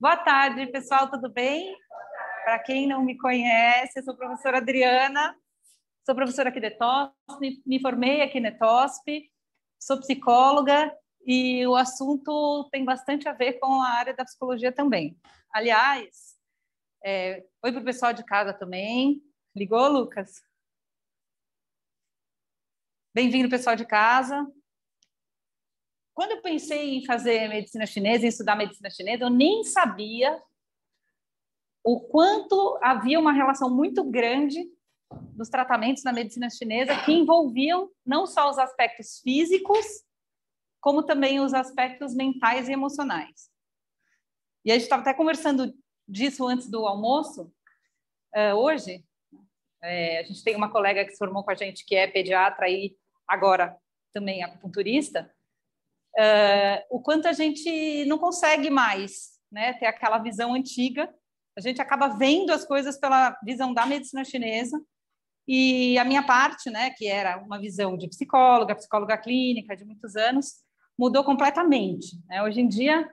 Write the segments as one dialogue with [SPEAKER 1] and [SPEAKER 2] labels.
[SPEAKER 1] Boa tarde, pessoal, tudo bem? Para quem não me conhece, eu sou a professora Adriana, sou professora aqui da ETOSP, me formei aqui na ETOSP, sou psicóloga e o assunto tem bastante a ver com a área da psicologia também. Aliás, oi para o pessoal de casa também. Ligou, Lucas? Bem-vindo, pessoal de casa. Quando eu pensei em fazer medicina chinesa, em estudar medicina chinesa, eu nem sabia o quanto havia uma relação muito grande dos tratamentos na medicina chinesa que envolviam não só os aspectos físicos, como também os aspectos mentais e emocionais. E a gente estava até conversando disso antes do almoço, hoje. A gente tem uma colega que se formou com a gente, que é pediatra e agora também acupunturista, o quanto a gente não consegue mais, né, ter aquela visão antiga. A gente acaba vendo as coisas pela visão da medicina chinesa, e a minha parte, né, que era uma visão de psicóloga clínica de muitos anos, mudou completamente, né? Hoje em dia,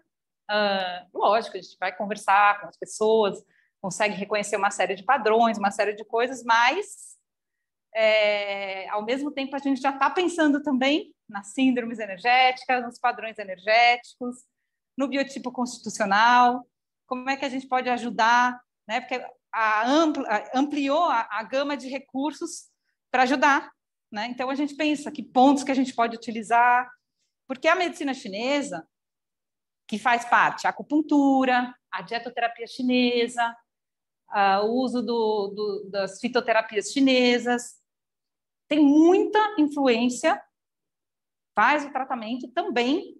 [SPEAKER 1] lógico, a gente vai conversar com as pessoas, consegue reconhecer uma série de padrões, uma série de coisas, mas, ao mesmo tempo, a gente já está pensando também nas síndromes energéticas, nos padrões energéticos, no biotipo constitucional, como é que a gente pode ajudar, né? Porque ampliou a gama de recursos para ajudar, né? Então, a gente pensa que pontos que a gente pode utilizar, porque a medicina chinesa, que faz parte a acupuntura, a dietoterapia chinesa, o uso das fitoterapias chinesas, tem muita influência, faz o tratamento também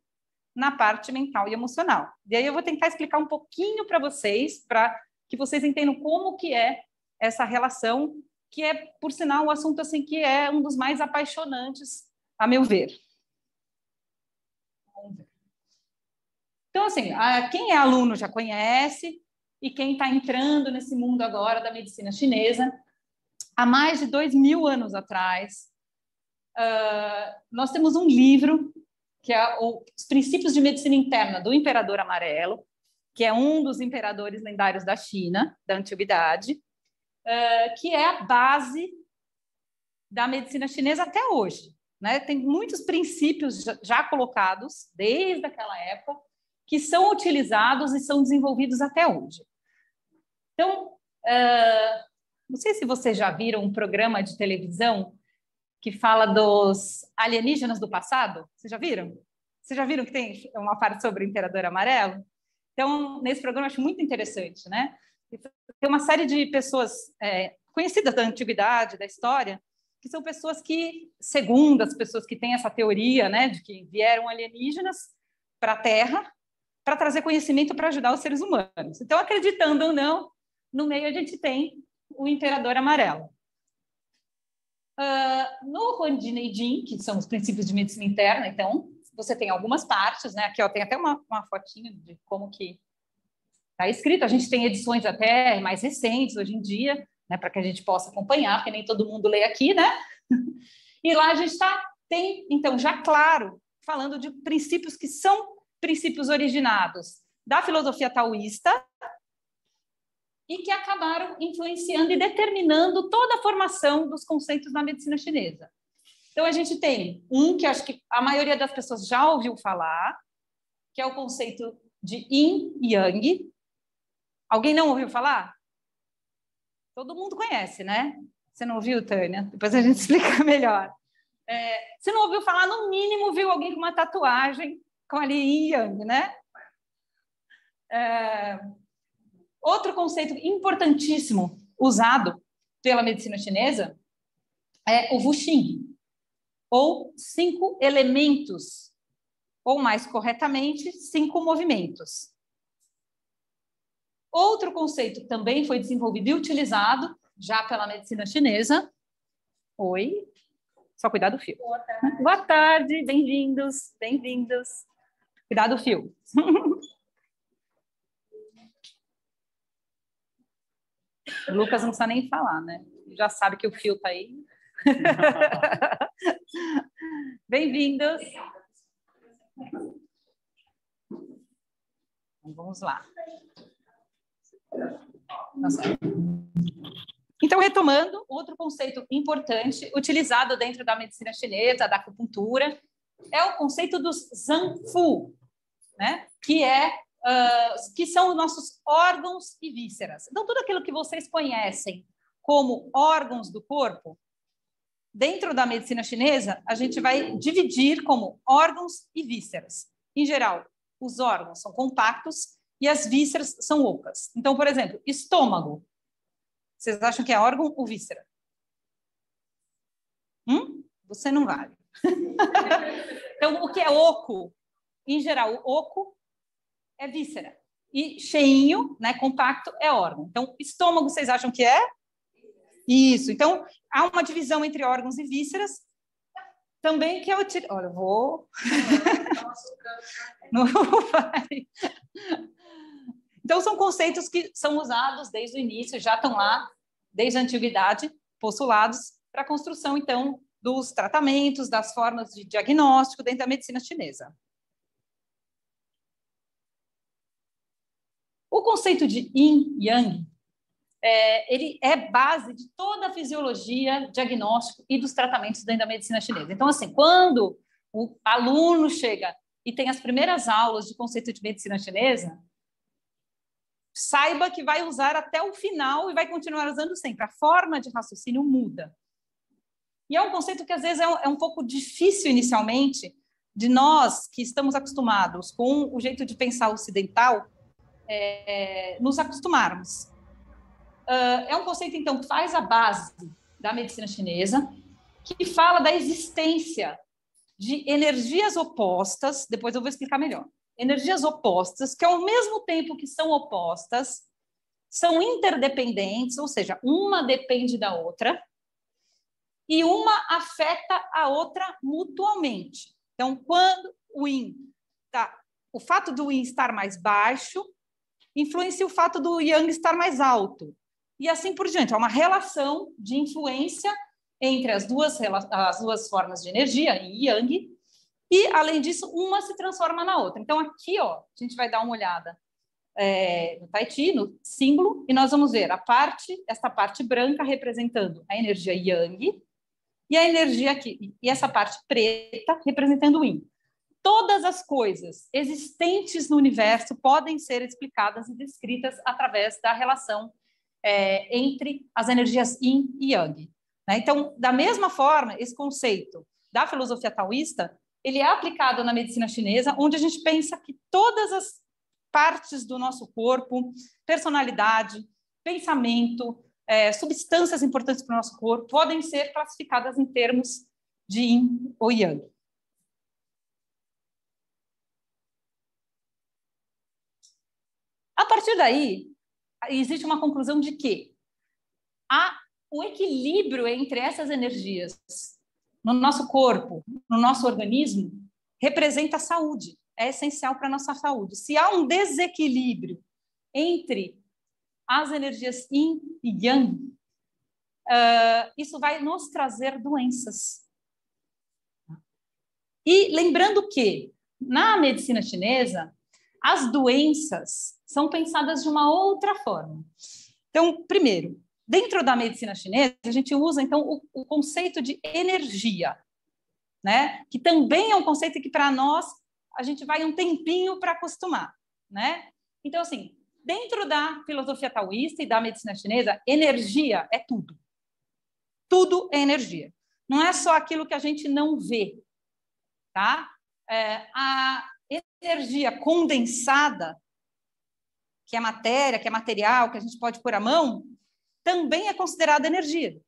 [SPEAKER 1] na parte mental e emocional. E aí eu vou tentar explicar um pouquinho para vocês, para que vocês entendam como que é essa relação, que é, por sinal, um assunto assim que é um dos mais apaixonantes, a meu ver. Então, assim, quem é aluno já conhece, e quem está entrando nesse mundo agora da medicina chinesa, há mais de 2000 anos atrás, nós temos um livro que é Os Princípios de Medicina Interna, do Imperador Amarelo, que é um dos imperadores lendários da China, da antiguidade, que é a base da medicina chinesa até hoje, né? Tem muitos princípios já colocados desde aquela época que são utilizados e são desenvolvidos até hoje. Então, não sei se vocês já viram um programa de televisão que fala dos alienígenas do passado. Vocês já viram? Vocês já viram que tem uma parte sobre o Imperador Amarelo? Então, nesse programa, eu acho muito interessante, né? Tem uma série de pessoas conhecidas da antiguidade, da história, que são pessoas que, segundo as pessoas que têm essa teoria, né, de que vieram alienígenas para a Terra para trazer conhecimento para ajudar os seres humanos. Então, acreditando ou não, no meio a gente tem o Imperador Amarelo. No Huan Neijing, que são os princípios de medicina interna, então, você tem algumas partes, né? Aqui, ó, tem até uma fotinho de como que está escrito. A gente tem edições até mais recentes hoje em dia, né? Para que a gente possa acompanhar, porque nem todo mundo lê aqui, né? E lá a gente tem, então, já claro, falando de princípios que são princípios originados da filosofia taoísta, e que acabaram influenciando e determinando toda a formação dos conceitos na medicina chinesa. Então, a gente tem que acho que a maioria das pessoas já ouviu falar, que é o conceito de Yin e Yang. Alguém não ouviu falar? Todo mundo conhece, né? Você não ouviu, Tânia? Depois a gente explica melhor. Você não ouviu falar, no mínimo, viu alguém com uma tatuagem com ali Yin e Yang, né? Outro conceito importantíssimo usado pela medicina chinesa é o Wuxing, ou 5 elementos, ou mais corretamente, 5 movimentos. Outro conceito que também foi desenvolvido e utilizado já pela medicina chinesa. Oi, só cuidar do fio. Boa tarde, bem-vindos, bem-vindos. Cuidar do fio. O Lucas não precisa nem falar, né? Já sabe que o fio está aí. Bem-vindos. Então, vamos lá. Nossa. Então, retomando, outro conceito importante utilizado dentro da medicina chinesa, da acupuntura, é o conceito dos Zangfu, né? Que são os nossos órgãos e vísceras. Então, tudo aquilo que vocês conhecem como órgãos do corpo, dentro da medicina chinesa, a gente vai dividir como órgãos e vísceras. Em geral, os órgãos são compactos e as vísceras são ocas. Então, por exemplo, estômago. Vocês acham que é órgão ou víscera? Você não vale. Então, o que é oco? Em geral, o oco é víscera. E cheinho, né, compacto, é órgão. Então, estômago, vocês acham que é? Isso. Então, há uma divisão entre órgãos e vísceras. Também que é utilizado. Olha, eu vou. Não vai. Então, são conceitos que são usados desde o início, já estão lá, desde a antiguidade, postulados para a construção, então, dos tratamentos, das formas de diagnóstico dentro da medicina chinesa. O conceito de Yin Yang, ele é base de toda a fisiologia, diagnóstico e dos tratamentos dentro da medicina chinesa. Então, assim, quando o aluno chega e tem as primeiras aulas de conceito de medicina chinesa, saiba que vai usar até o final e vai continuar usando sempre. A forma de raciocínio muda. E é um conceito que, às vezes, é um pouco difícil inicialmente de nós, que estamos acostumados com o jeito de pensar ocidental, nos acostumarmos. É um conceito, então, que faz a base da medicina chinesa, que fala da existência de energias opostas, depois eu vou explicar melhor. Energias opostas, que ao mesmo tempo que são opostas, são interdependentes, ou seja, uma depende da outra, e uma afeta a outra mutuamente. Então, quando o fato do Yin estar mais baixo influencia o fato do Yang estar mais alto. E assim por diante. É uma relação de influência entre as duas formas de energia, Yin e Yang, e, além disso, uma se transforma na outra. Então, aqui, ó, a gente vai dar uma olhada no Tai Chi, no símbolo, e nós vamos ver esta parte branca representando a energia Yang, e a energia aqui, e essa parte preta representando o Yin. Todas as coisas existentes no universo podem ser explicadas e descritas através da relação entre as energias Yin e Yang. Né? Então, da mesma forma, esse conceito da filosofia taoísta, ele é aplicado na medicina chinesa, onde a gente pensa que todas as partes do nosso corpo, personalidade, pensamento, substâncias importantes para o nosso corpo, podem ser classificadas em termos de Yin ou Yang. A partir daí, existe uma conclusão de que o equilíbrio entre essas energias no nosso corpo, no nosso organismo, representa a saúde, é essencial para a nossa saúde. Se há um desequilíbrio entre as energias Yin e Yang, isso vai nos trazer doenças. E lembrando que, na medicina chinesa, as doenças são pensadas de uma outra forma. Então, primeiro, dentro da medicina chinesa, a gente usa, então, o conceito de energia, né? Que também é um conceito que, para nós, a gente vai um tempinho para acostumar, né? Então, assim, dentro da filosofia taoísta e da medicina chinesa, energia é tudo. Tudo é energia. Não é só aquilo que a gente não vê, tá? A energia condensada, que é matéria, que é material, que a gente pode pôr a mão, também é considerada energia.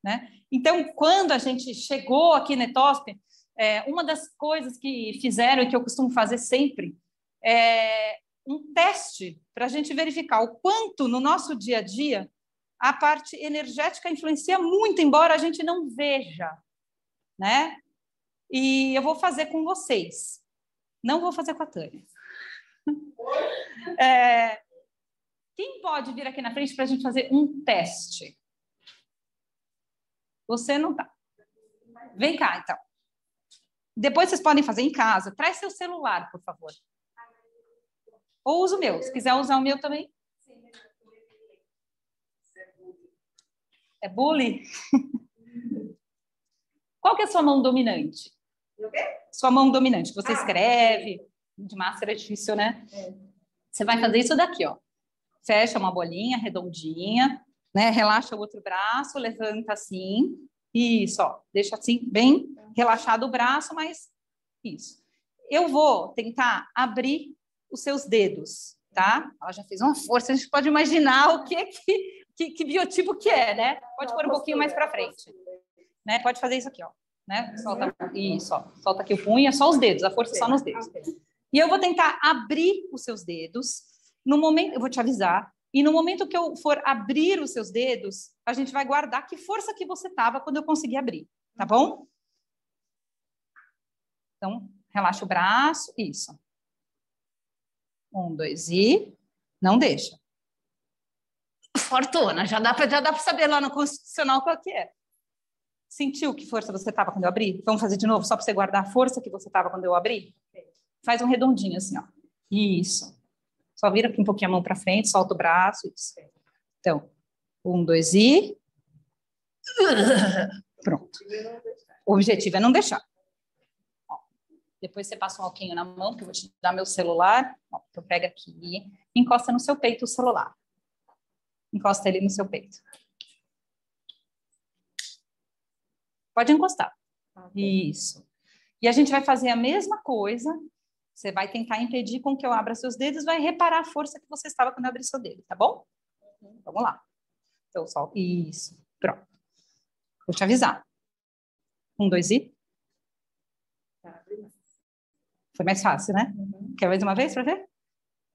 [SPEAKER 1] Né? Então, quando a gente chegou aqui na ETOSP, uma das coisas que fizeram e que eu costumo fazer sempre é um teste para a gente verificar o quanto no nosso dia a dia a parte energética influencia muito, embora a gente não veja. Né? E eu vou fazer com vocês. Não vou fazer com a Tânia. Quem pode vir aqui na frente para a gente fazer um teste? Você não tá. Vem cá, então. Depois vocês podem fazer em casa. Traz seu celular, por favor. Ou usa o meu. Se quiser usar o meu também. É bully? Qual que é a sua mão dominante?
[SPEAKER 2] O quê?
[SPEAKER 1] Sua mão dominante. Você escreve. De máscara é difícil, né? Você vai fazer isso daqui, ó. Fecha uma bolinha redondinha, né? Relaxa o outro braço, levanta assim. Isso, ó. Deixa assim, bem relaxado o braço, mas isso. Eu vou tentar abrir os seus dedos, tá? Ela já fez uma força, a gente pode imaginar o que biotipo que é, né? Pode pôr um pouquinho mais para frente, né? Pode fazer isso aqui, ó, né? Solta isso, ó. Solta aqui o punho, é só os dedos, a força é só nos dedos. E eu vou tentar abrir os seus dedos. No momento, eu vou te avisar. E no momento que eu for abrir os seus dedos, a gente vai guardar que força que você tava quando eu conseguir abrir, tá bom? Então, relaxa o braço, isso. 1, 2 e não deixa. Fortuna, já dá para saber lá no Constitucional qual que é. Sentiu que força você estava quando eu abri? Vamos fazer de novo, só para você guardar a força que você estava quando eu abri? Faz um redondinho assim, ó. Isso. Só vira aqui um pouquinho a mão para frente, solta o braço. Isso. Então, 1, 2 e... Pronto. O objetivo é não deixar. Ó, depois você passa um alquinho na mão, que eu vou te dar meu celular. Ó, então, pega aqui, encosta no seu peito o celular. Encosta ele no seu peito. Pode encostar. Isso. E a gente vai fazer a mesma coisa. Você vai tentar impedir com que eu abra seus dedos, vai reparar a força que você estava quando eu abri seu dedo, tá bom? Vamos lá. Então, só. Isso. Pronto. Vou te avisar. 1, 2 e... Foi mais fácil, né? Quer mais uma vez para ver?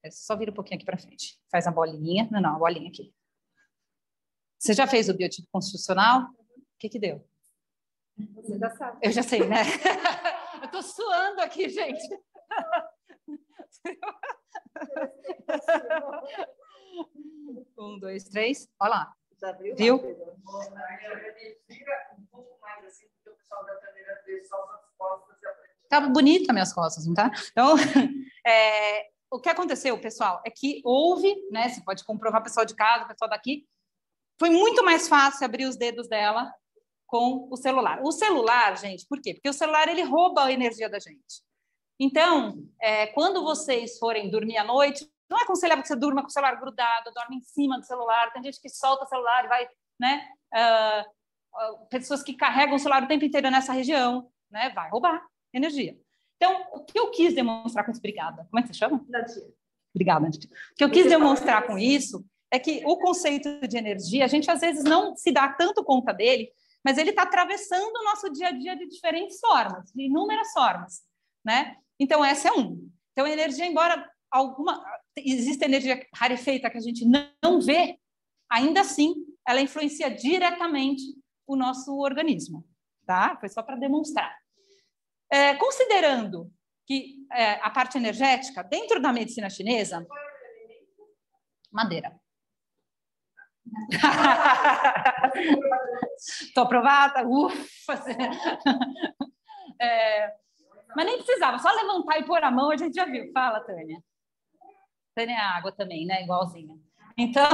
[SPEAKER 1] Só vira um pouquinho aqui para frente. Faz a bolinha. Não, a bolinha aqui. Você já fez o biotipo constitucional? O que deu?
[SPEAKER 2] Você já sabe.
[SPEAKER 1] Eu já sei, né? Eu tô suando aqui, gente. 1, 2, 3. Olha lá. Viu? Tava bonita minhas costas, não tá? Então, o que aconteceu, pessoal, é que houve, né? Você pode comprovar, pessoal de casa, pessoal daqui, foi muito mais fácil abrir os dedos dela com o celular. O celular, gente, por quê? Porque o celular, ele rouba a energia da gente. Então, quando vocês forem dormir à noite, não é aconselhável que você durma com o celular grudado, dorme em cima do celular, tem gente que solta o celular e vai, né? Pessoas que carregam o celular o tempo inteiro nessa região, né? Vai roubar energia. Então, o que eu quis demonstrar com isso? Obrigada. Como é que você chama?
[SPEAKER 2] Nadia.
[SPEAKER 1] Obrigada, Nadia. O que eu quis demonstrar com isso é que o conceito de energia, a gente às vezes não se dá tanto conta dele, mas ele está atravessando o nosso dia a dia de diferentes formas, de inúmeras formas, né? Então, essa é um. Então, a energia, embora exista energia rarefeita que a gente não vê, ainda assim, ela influencia diretamente o nosso organismo, tá? Foi só para demonstrar. Considerando que a parte energética, dentro da medicina chinesa, madeira. Estou aprovada? Ufa! Mas nem precisava, só levantar e pôr a mão, a gente já viu. Fala, Tânia. Tânia é água também, né? Igualzinha. Então,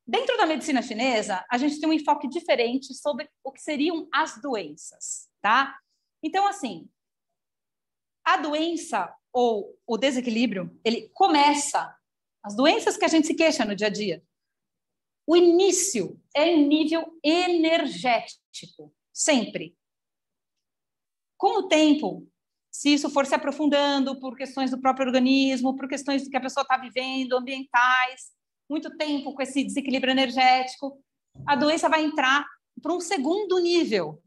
[SPEAKER 1] dentro da medicina chinesa, a gente tem um enfoque diferente sobre o que seriam as doenças, tá? Então, assim, a doença ou o desequilíbrio, ele começa, as doenças que a gente se queixa no dia a dia, o início é em nível energético, sempre. Com o tempo, se isso for se aprofundando por questões do próprio organismo, por questões que a pessoa está vivendo, ambientais, muito tempo com esse desequilíbrio energético, a doença vai entrar para um segundo nível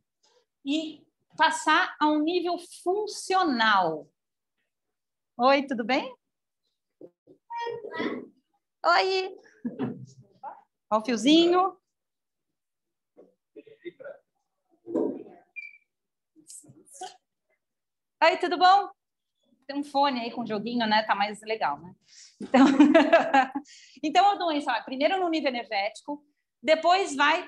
[SPEAKER 1] e passar a um nível funcional. Oi, tudo bem? Oi! Olha o fiozinho. Oi, tudo bom? Tem um fone aí com um joguinho, né? Tá mais legal, né? Então a doença vai primeiro no nível energético, depois vai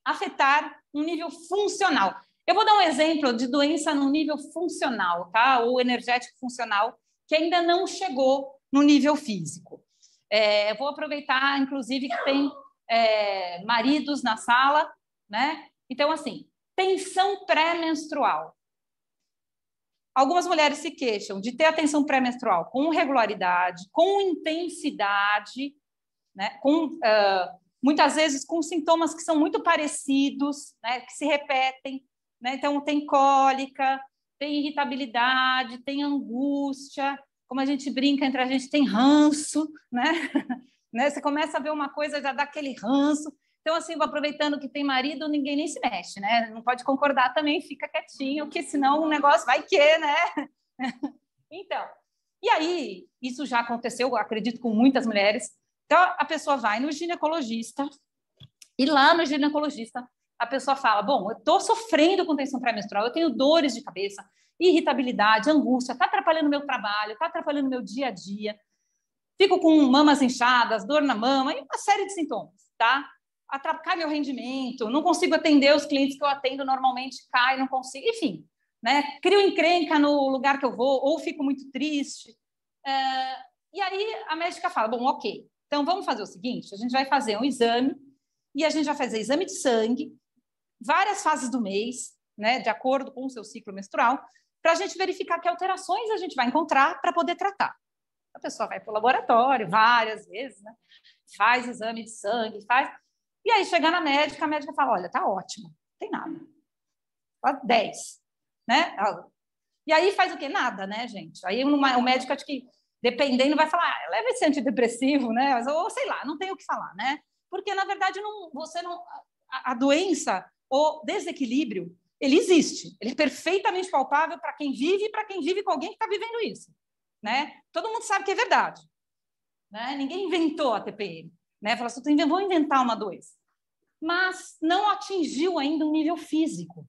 [SPEAKER 1] afetar um nível funcional. Eu vou dar um exemplo de doença no nível funcional, tá? Ou energético funcional, que ainda não chegou no nível físico. Eu vou aproveitar, inclusive, que tem maridos na sala, né? Então, assim, tensão pré-menstrual. Algumas mulheres se queixam de ter a tensão pré-menstrual com regularidade, com intensidade, né? Muitas vezes com sintomas que são muito parecidos, né? Que se repetem, né? Então, tem cólica, tem irritabilidade, tem angústia, como a gente brinca entre a gente, tem ranço, né? Né? Você começa a ver uma coisa, já dá aquele ranço. Então, assim, vou aproveitando que tem marido, ninguém nem se mexe, né? Não pode concordar também, fica quietinho, porque senão o negócio vai que, né? Então, e aí, isso já aconteceu, acredito, com muitas mulheres. Então, a pessoa vai no ginecologista, e lá no ginecologista, a pessoa fala, bom, eu estou sofrendo com tensão pré-menstrual, eu tenho dores de cabeça, irritabilidade, angústia, está atrapalhando o meu trabalho, está atrapalhando o meu dia a dia, fico com mamas inchadas, dor na mama, e uma série de sintomas, tá? Cai meu rendimento, não consigo atender os clientes que eu atendo normalmente, cai, não consigo, enfim, né? Crio encrenca no lugar que eu vou, ou fico muito triste. E aí a médica fala, bom, ok, então vamos fazer o seguinte, a gente vai fazer um exame, e a gente vai fazer exame de sangue, várias fases do mês, né, de acordo com o seu ciclo menstrual, para a gente verificar que alterações a gente vai encontrar para poder tratar. A pessoa vai para o laboratório várias vezes, né, faz exame de sangue, e aí chega na médica, a médica fala, olha, tá ótimo, não tem nada. Fala 10, né? E aí faz o quê? Nada, né, gente? Aí o médico, acho que, dependendo, vai falar, leva esse antidepressivo, né? Ou sei lá, não tem o que falar, né? Porque, na verdade, a doença, o desequilíbrio, ele existe. Ele é perfeitamente palpável para quem vive e para quem vive com alguém que está vivendo isso. Né? Todo mundo sabe que é verdade. Né? Ninguém inventou a TPM. Né? Falou assim, vou inventar uma doença. Mas não atingiu ainda um nível físico.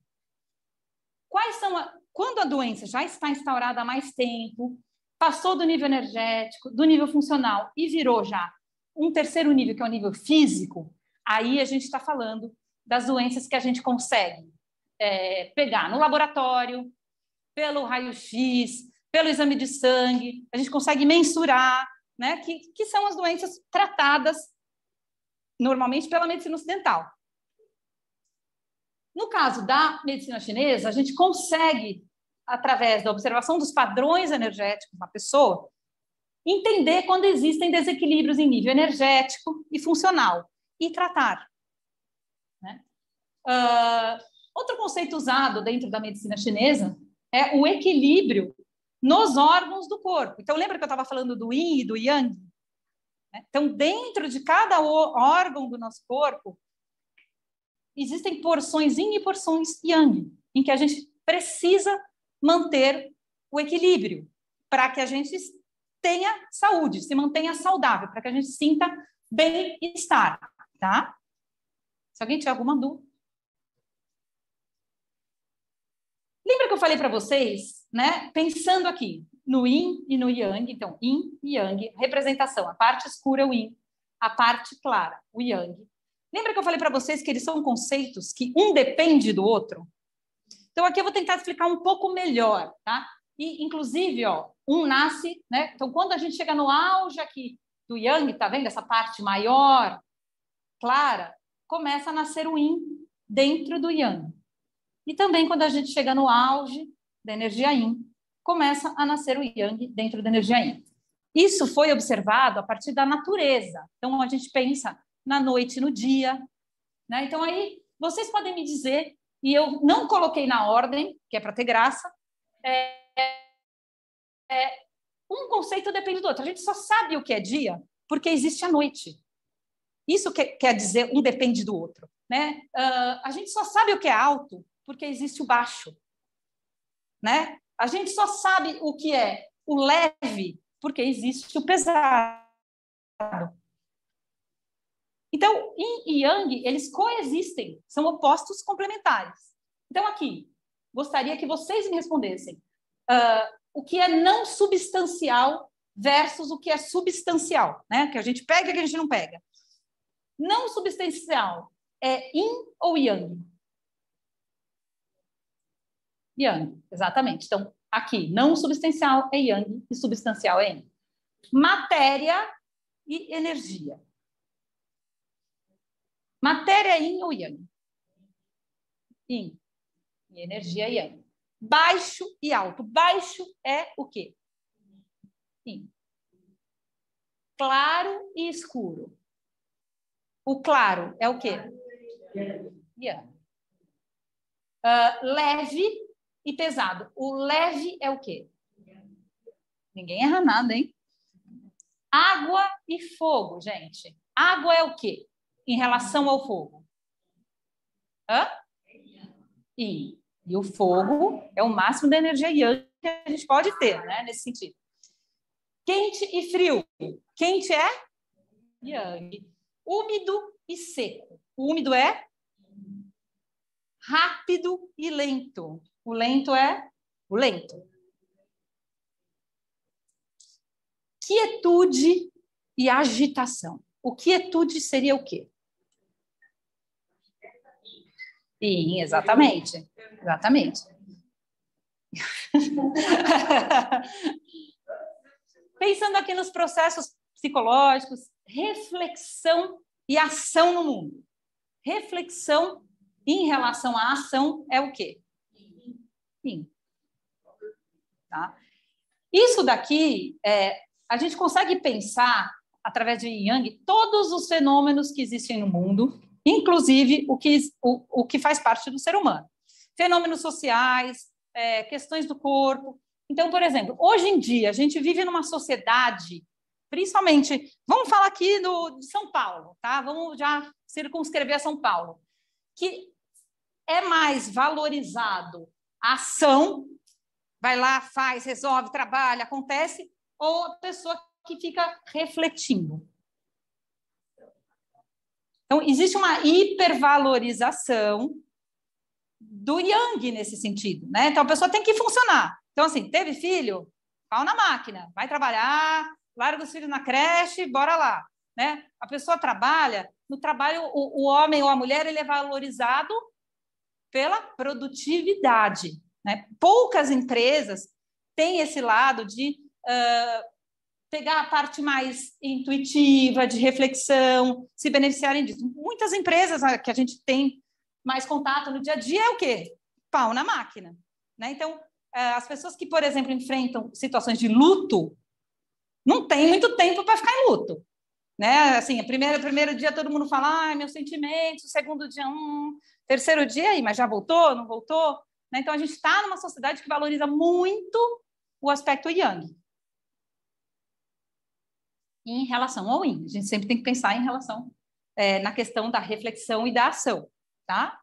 [SPEAKER 1] Quando a doença já está instaurada há mais tempo, passou do nível energético, do nível funcional e virou já um terceiro nível, que é o nível físico, aí a gente está falando das doenças que a gente consegue pegar no laboratório, pelo raio-x, pelo exame de sangue, a gente consegue mensurar, né, que são as doenças tratadas normalmente pela medicina ocidental. No caso da medicina chinesa, a gente consegue, através da observação dos padrões energéticos na pessoa, entender quando existem desequilíbrios em nível energético e funcional e tratar. Né? Outro conceito usado dentro da medicina chinesa é o equilíbrio nos órgãos do corpo. Então, lembra que eu estava falando do yin e do yang? Então, dentro de cada órgão do nosso corpo, existem porções yin e porções yang, em que a gente precisa manter o equilíbrio para que a gente tenha saúde, se mantenha saudável, para que a gente sinta bem-estar, tá? Se alguém tiver alguma dúvida. Lembra que eu falei para vocês, né? Pensando aqui no yin e no yang, então yin e yang, representação, a parte escura é o yin, a parte clara, o yang. Lembra que eu falei para vocês que eles são conceitos que um depende do outro? Então aqui eu vou tentar explicar um pouco melhor, tá? E inclusive, ó, um nasce, né? Então quando a gente chega no auge aqui do yang, tá vendo essa parte maior, clara, começa a nascer o yin dentro do yang. E também, quando a gente chega no auge da energia yin, começa a nascer o yang dentro da energia yin. Isso foi observado a partir da natureza. Então, a gente pensa na noite e no dia. Né? Então, aí, vocês podem me dizer, e eu não coloquei na ordem, que é para ter graça, um conceito depende do outro. A gente só sabe o que é dia porque existe a noite. Isso quer dizer um depende do outro. Né? A gente só sabe o que é alto porque existe o baixo, né? A gente só sabe o que é o leve porque existe o pesado. Então, yin e yang, eles coexistem, são opostos complementares. Então, aqui, gostaria que vocês me respondessem o que é não substancial versus o que é substancial, né? Que a gente pega e que a gente não pega. Não substancial é yin ou yang? Yang, exatamente. Então, aqui, não substancial é Yang e substancial é Yin. Matéria e energia. Matéria é Yin ou Yang? Yin. E energia é Yang. Baixo e alto. Baixo é o quê? Yin. Claro e escuro. O claro é o quê? Yang. Leve e pesado. O leve é o quê? Ninguém erra nada, hein? Água e fogo, gente. Água é o quê? Em relação ao fogo? Yin. E o fogo é o máximo da energia Yang que a gente pode ter, né? Nesse sentido. Quente e frio. Quente é Yang. Úmido e seco. O úmido é rápido e lento. O lento é o lento. Quietude e agitação. O quietude seria o quê? Sim, exatamente. Exatamente. Pensando aqui nos processos psicológicos, reflexão e ação no mundo. Reflexão em relação à ação é o quê? Sim. Tá? Isso daqui, a gente consegue pensar, através de Yang, todos os fenômenos que existem no mundo, inclusive o que faz parte do ser humano. Fenômenos sociais, questões do corpo. Então, por exemplo, hoje em dia, a gente vive numa sociedade, principalmente, vamos falar aqui de São Paulo, tá? Vamos já circunscrever São Paulo, que é mais valorizado a ação, vai lá, faz, resolve, trabalha, acontece, ou a pessoa que fica refletindo. Então, existe uma hipervalorização do Yang nesse sentido, né? Então, a pessoa tem que funcionar. Então, assim, teve filho? Pau na máquina, vai trabalhar, larga os filhos na creche, bora lá, né? A pessoa trabalha, no trabalho, o homem ou a mulher, ele é valorizado pela produtividade, né? Poucas empresas têm esse lado de pegar a parte mais intuitiva, de reflexão, se beneficiarem disso. Muitas empresas que a gente tem mais contato no dia a dia é o quê? Pau na máquina, né? Então, as pessoas que, por exemplo, enfrentam situações de luto, não tem muito tempo para ficar em luto, né? Assim, primeiro dia todo mundo fala, ai, meus sentimentos, o segundo dia, terceiro dia, aí, mas já voltou, não voltou? Né? Então, a gente está numa sociedade que valoriza muito o aspecto Yang. Em relação ao Yin. A gente sempre tem que pensar em relação na questão da reflexão e da ação, tá?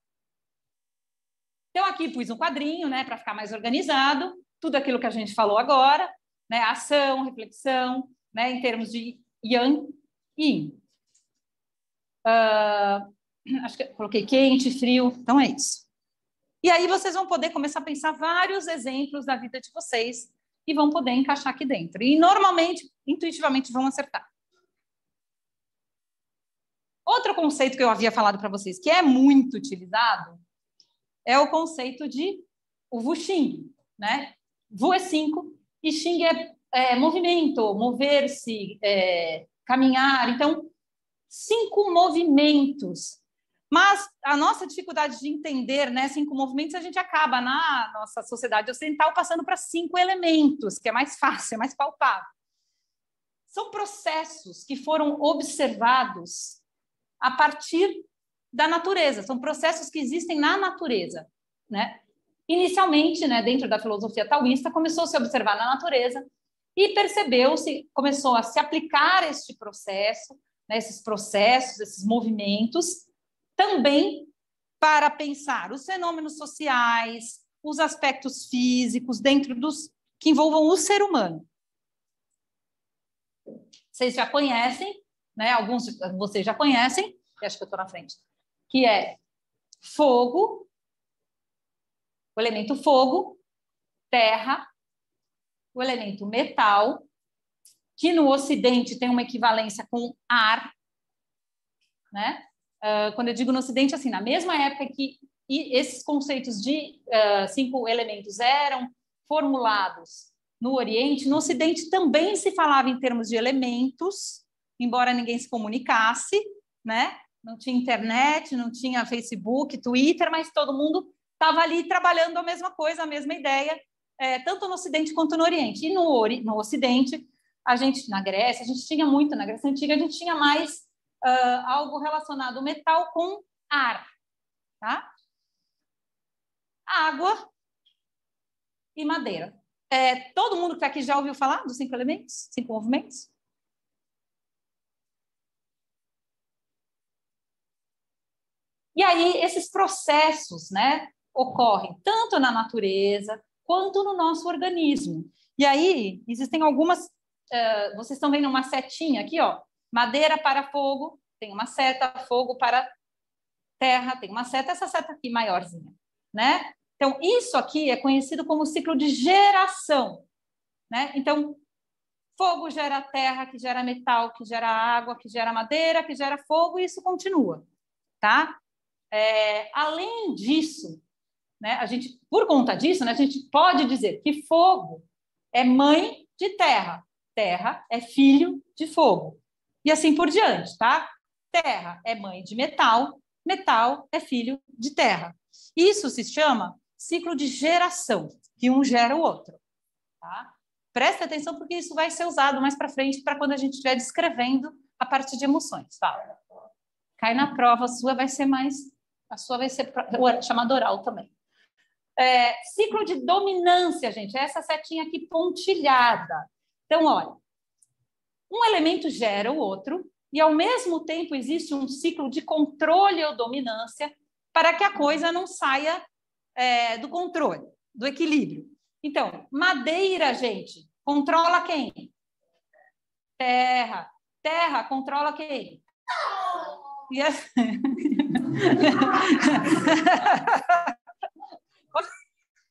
[SPEAKER 1] Então, aqui pus um quadrinho, né, para ficar mais organizado, tudo aquilo que a gente falou agora, né, ação, reflexão, né, em termos de Yang e Yin. Acho que eu coloquei quente, frio, então é isso. E aí vocês vão poder começar a pensar vários exemplos da vida de vocês e vão poder encaixar aqui dentro. E, normalmente, intuitivamente, vão acertar. Outro conceito que eu havia falado para vocês, que é muito utilizado, é o conceito de o Wuxing, né? Wu é 5 e Xing é movimento, mover-se, caminhar. Então, 5 movimentos. Mas a nossa dificuldade de entender, né, 5 movimentos, a gente acaba, na nossa sociedade ocidental, passando para 5 elementos, que é mais fácil, é mais palpável. São processos que foram observados a partir da natureza, são processos que existem na natureza, né? Inicialmente, né, dentro da filosofia taoísta, começou-se a observar na natureza e percebeu-se, começou a se aplicar este processo, né, esses processos, esses movimentos, também para pensar os fenômenos sociais, os aspectos físicos dentro dos que envolvam o ser humano. Vocês já conhecem, né? Alguns de vocês já conhecem, acho que eu estou na frente, que é fogo, o elemento fogo, terra, o elemento metal, que no Ocidente tem uma equivalência com ar, né? Quando eu digo no Ocidente, assim, na mesma época que e esses conceitos de 5 elementos eram formulados no Oriente, no Ocidente também se falava em termos de elementos, embora ninguém se comunicasse, né? Não tinha internet, não tinha Facebook, Twitter, mas todo mundo estava ali trabalhando a mesma coisa, a mesma ideia, tanto no Ocidente quanto no Oriente. E no Ocidente, a gente, na Grécia, a gente tinha muito, na Grécia Antiga, a gente tinha mais algo relacionado ao metal com ar, tá? Água e madeira. Todo mundo que está aqui já ouviu falar dos 5 elementos, 5 movimentos? E aí, esses processos, né, ocorrem tanto na natureza quanto no nosso organismo. E aí, existem algumas... vocês estão vendo uma setinha aqui, ó. Madeira para fogo, tem uma seta. Fogo para terra, tem uma seta. Essa seta aqui maiorzinha, né? Então, isso aqui é conhecido como ciclo de geração, né? Então, fogo gera terra, que gera metal, que gera água, que gera madeira, que gera fogo, e isso continua, tá? Além disso, né, a gente, por conta disso, né, a gente pode dizer que fogo é mãe de terra, terra é filho de fogo, e assim por diante, tá? Terra é mãe de metal, metal é filho de terra. Isso se chama ciclo de geração, que um gera o outro, tá? Presta atenção, porque isso vai ser usado mais para frente, para quando a gente estiver descrevendo a parte de emoções, tá? Cai na prova, a sua vai ser chamada oral também. Ciclo de dominância, gente, é essa setinha aqui pontilhada. Então, olha, um elemento gera o outro, e ao mesmo tempo existe um ciclo de controle ou dominância para que a coisa não saia do controle, do equilíbrio. Então, madeira, gente, controla quem? Terra. Terra controla quem? E assim...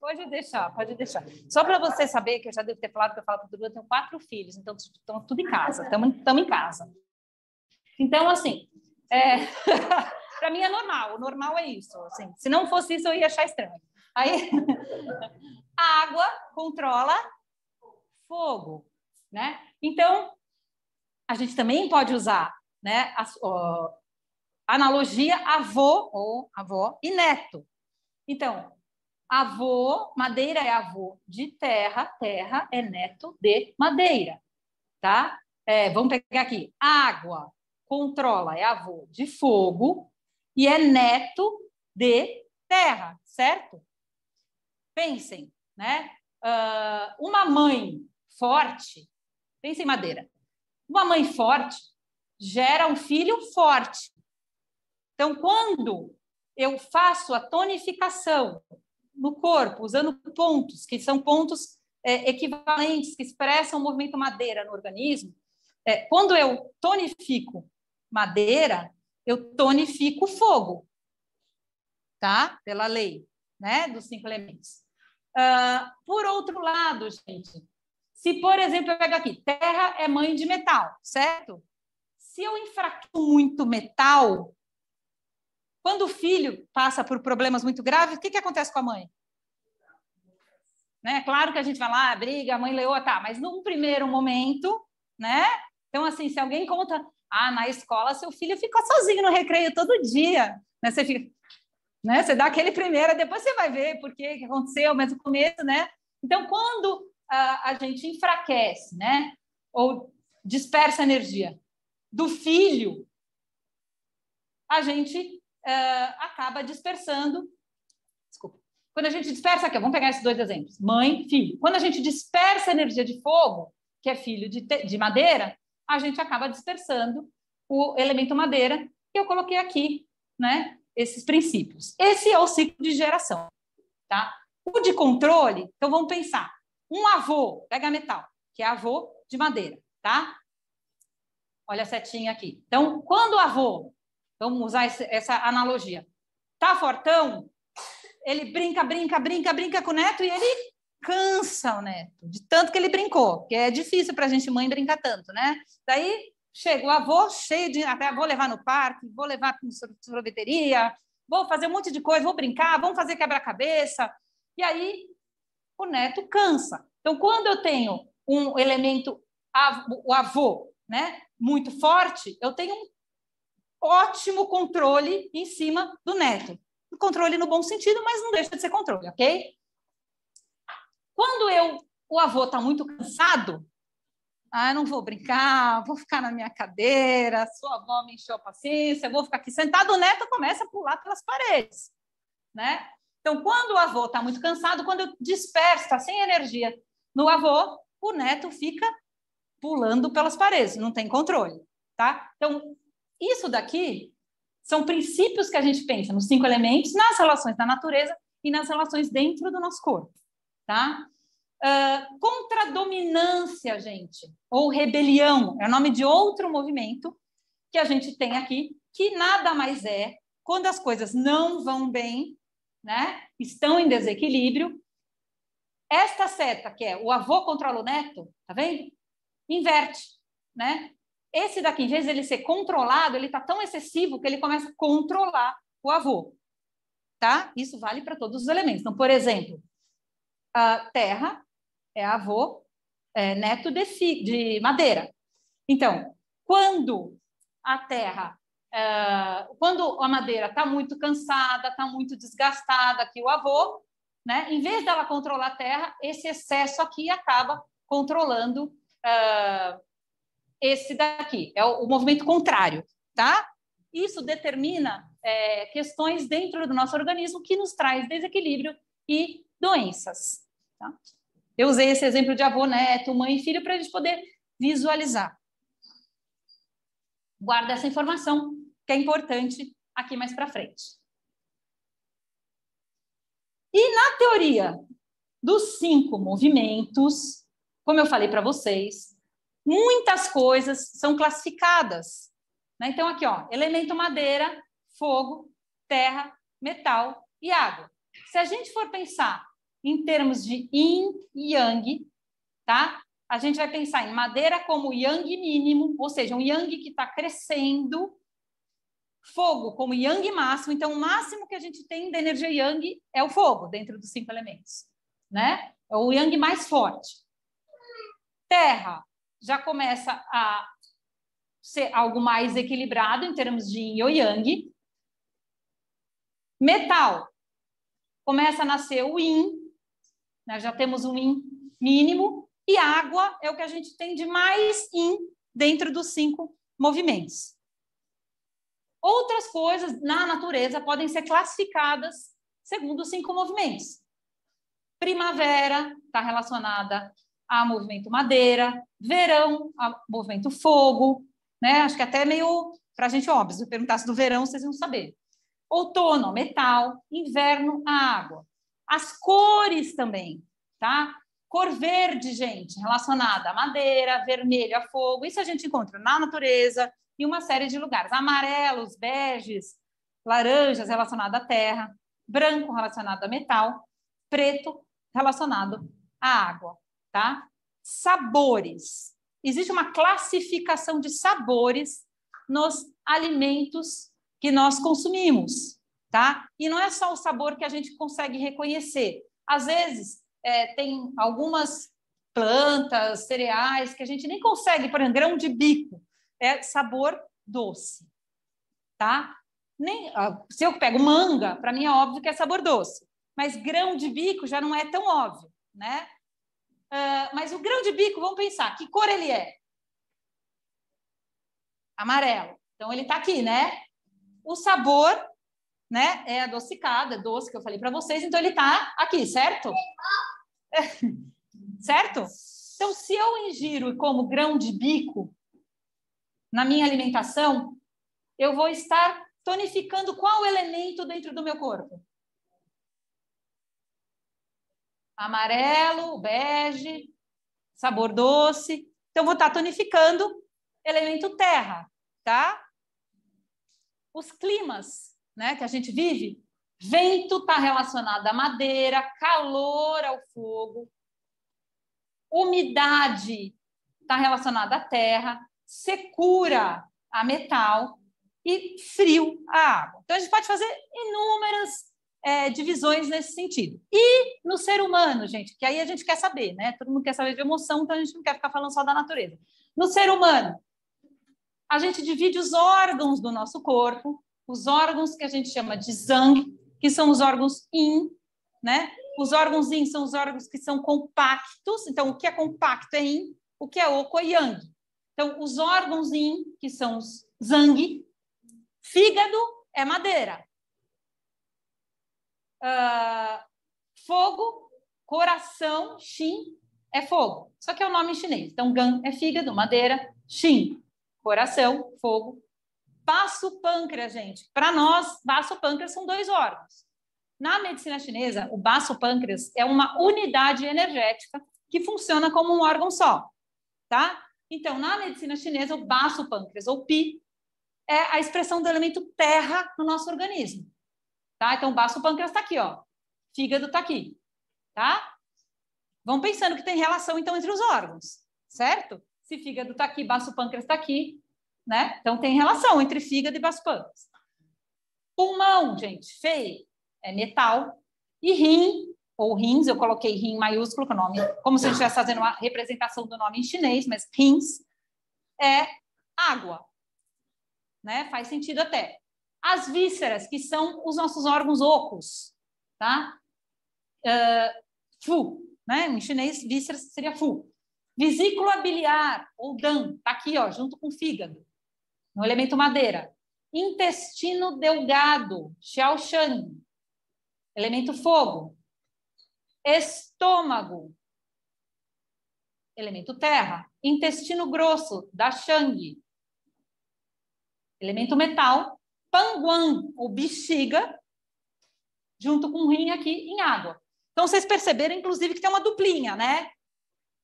[SPEAKER 1] Pode deixar. Só para você saber, que eu já devo ter falado que eu falo para tudo, eu tenho 4 filhos, então estão tudo em casa, estamos em casa. Então, assim, para mim é normal, o normal é isso. Assim, se não fosse isso, eu ia achar estranho. Aí, a água controla fogo, né? Então, a gente também pode usar, né, a analogia avô e neto. Então, avô, madeira é avô de terra, terra é neto de madeira, tá? Vamos pegar aqui, água controla, é avô de fogo e é neto de terra, certo? Pensem, né? Uma mãe forte, pensem em madeira, uma mãe forte gera um filho forte. Então, quando eu faço a tonificação no corpo, usando pontos, que são pontos equivalentes, que expressam o movimento madeira no organismo, quando eu tonifico madeira, eu tonifico fogo, tá? Pela lei, né, dos 5 elementos. Por outro lado, gente, se, por exemplo, eu pego aqui, terra é mãe de metal, certo? Se eu enfraqueço muito metal, quando o filho passa por problemas muito graves, o que acontece com a mãe? Né? Claro que a gente vai lá, briga, a mãe leoa, tá, mas num primeiro momento, né? Então, assim, se alguém conta, na escola seu filho ficou sozinho no recreio todo dia, né? Você fica, né? Você dá aquele primeiro, depois você vai ver por que aconteceu, mas no começo, né? Então, quando a gente enfraquece, né? Ou dispersa a energia do filho, a gente acaba dispersando. Desculpa. Quando a gente dispersa aqui, vamos pegar esses 2 exemplos: mãe, filho. Quando a gente dispersa a energia de fogo, que é filho de madeira, a gente acaba dispersando o elemento madeira, que eu coloquei aqui, né? Esses princípios. Esse é o ciclo de geração, tá? O de controle, então vamos pensar. Um avô, pega metal, que é avô de madeira, tá? Olha a setinha aqui. Então, quando o avô, vamos usar essa analogia, tá fortão, ele brinca com o neto e ele cansa o neto, de tanto que ele brincou, porque é difícil para a gente, mãe, brincar tanto, né? Daí chega o avô cheio de... Até vou levar no parque, vou levar para sorveteria, vou fazer um monte de coisa, vou brincar, vamos fazer quebra-cabeça. E aí o neto cansa. Então, quando eu tenho um elemento, o avô, né, muito forte, eu tenho um ótimo controle em cima do neto. Controle no bom sentido, mas não deixa de ser controle, ok? Quando o avô está muito cansado, não vou brincar, vou ficar na minha cadeira, sua avó me encheu a paciência, vou ficar aqui sentado, o neto começa a pular pelas paredes, né? Então, quando o avô está muito cansado, quando eu disperso, está sem energia no avô, o neto fica pulando pelas paredes, não tem controle, tá? Então, isso daqui são princípios que a gente pensa nos 5 elementos, nas relações da natureza e nas relações dentro do nosso corpo, tá? Contradominância, gente, ou rebelião, é o nome de outro movimento que a gente tem aqui, que nada mais é quando as coisas não vão bem, né? Estão em desequilíbrio. Esta seta, que é o avô controla o neto, tá vendo? Inverte, né? Esse daqui, em vez de ele ser controlado, ele está tão excessivo que ele começa a controlar o avô, tá? Isso vale para todos os elementos. Então, por exemplo, a terra é avô, neto de madeira. Então, quando a terra, quando a madeira está muito cansada, está muito desgastada, aqui o avô, né? Em vez dela controlar a terra, esse excesso aqui acaba controlando esse daqui, é o movimento contrário, tá? Isso determina questões dentro do nosso organismo que nos traz desequilíbrio e doenças, tá? Eu usei esse exemplo de avô, neto, mãe e filho para a gente poder visualizar. Guarda essa informação, que é importante aqui mais para frente. E na teoria dos 5 movimentos, como eu falei para vocês, muitas coisas são classificadas, né? Então, aqui, ó, elemento madeira, fogo, terra, metal e água. Se a gente for pensar em termos de yin e yang, tá? A gente vai pensar em madeira como yang mínimo, ou seja, um yang que está crescendo, fogo como yang máximo, então o máximo que a gente tem da energia yang é o fogo, dentro dos 5 elementos, né? É o yang mais forte. Terra já começa a ser algo mais equilibrado em termos de yin ou yang. Metal começa a nascer o yin, né? Já temos um yin mínimo, e água é o que a gente tem de mais yin dentro dos 5 movimentos. Outras coisas na natureza podem ser classificadas segundo os 5 movimentos. Primavera está relacionada a movimento madeira, verão a movimento fogo, né? Acho que até meio para a gente óbvio, se perguntasse do verão, vocês iam saber. Outono, metal, inverno, a água. As cores também, tá? Cor verde, gente, relacionada a madeira, vermelho a fogo. Isso a gente encontra na natureza e uma série de lugares. Amarelos, beges, laranjas relacionado à terra, branco relacionado a metal, preto relacionado à água, tá? Sabores. Existe uma classificação de sabores nos alimentos que nós consumimos, tá? E não é só o sabor que a gente consegue reconhecer. Às vezes, tem algumas plantas, cereais, que a gente nem consegue, por exemplo, grão de bico, é sabor doce, tá? Se eu pego manga, para mim é óbvio que é sabor doce, mas grão de bico já não é tão óbvio, né? Mas o grão de bico, vamos pensar, que cor ele é? Amarelo. Então, ele está aqui, né? O sabor, né, é adocicado, é doce, que eu falei para vocês, então ele está aqui, certo? Certo? Então, se eu ingiro e como grão de bico na minha alimentação, eu vou estar tonificando qual elemento dentro do meu corpo? Amarelo, bege, sabor doce. Então, vou estar tonificando elemento terra, tá? Os climas, né, que a gente vive, vento está relacionado à madeira, calor ao fogo, umidade está relacionada à terra, secura a metal e frio a água. Então, a gente pode fazer inúmeras divisões nesse sentido. E no ser humano, gente, que aí a gente quer saber, né? Todo mundo quer saber de emoção, então a gente não quer ficar falando só da natureza. No ser humano, a gente divide os órgãos do nosso corpo, os órgãos que a gente chama de Zhang, que são os órgãos Yin, né? Os órgãos Yin são os órgãos que são compactos. Então, o que é compacto é Yin, o que é oco é Yang. Então, os órgãos Yin, que são os Zhang, fígado é madeira. Fogo, coração, Xin é fogo. Só que é o nome em chinês. Então, Gan é fígado, madeira, Xin, coração, fogo. Baço pâncreas, gente. Para nós, baço pâncreas são 2 órgãos. Na medicina chinesa, o baço pâncreas é uma unidade energética que funciona como um órgão só, tá? Então, na medicina chinesa, o baço pâncreas, ou Pi, é a expressão do elemento terra no nosso organismo, tá? Então, o baço pâncreas está aqui, ó. Fígado está aqui, tá? Vão pensando que tem relação, então, entre os órgãos, certo? Se fígado está aqui, baço pâncreas está aqui, né? Então, tem relação entre fígado e baço pâncreas. Pulmão, gente, feio, é metal. E rim, ou rins, eu coloquei rim maiúsculo, que é o nome, como se a gente estivesse fazendo uma representação do nome em chinês, mas rins é água, né? Faz sentido até. As vísceras, que são os nossos órgãos ocos, tá? Fu, né? Em chinês, vísceras seria fu. Vesícula biliar, ou dan, tá aqui, ó, junto com o fígado, no elemento madeira. Intestino delgado, xiaoshan, elemento fogo. Estômago, elemento terra. Intestino grosso, da shang, elemento metal. Panguan, ou bexiga, junto com o rim aqui em água. Então, vocês perceberam, inclusive, que tem uma duplinha, né?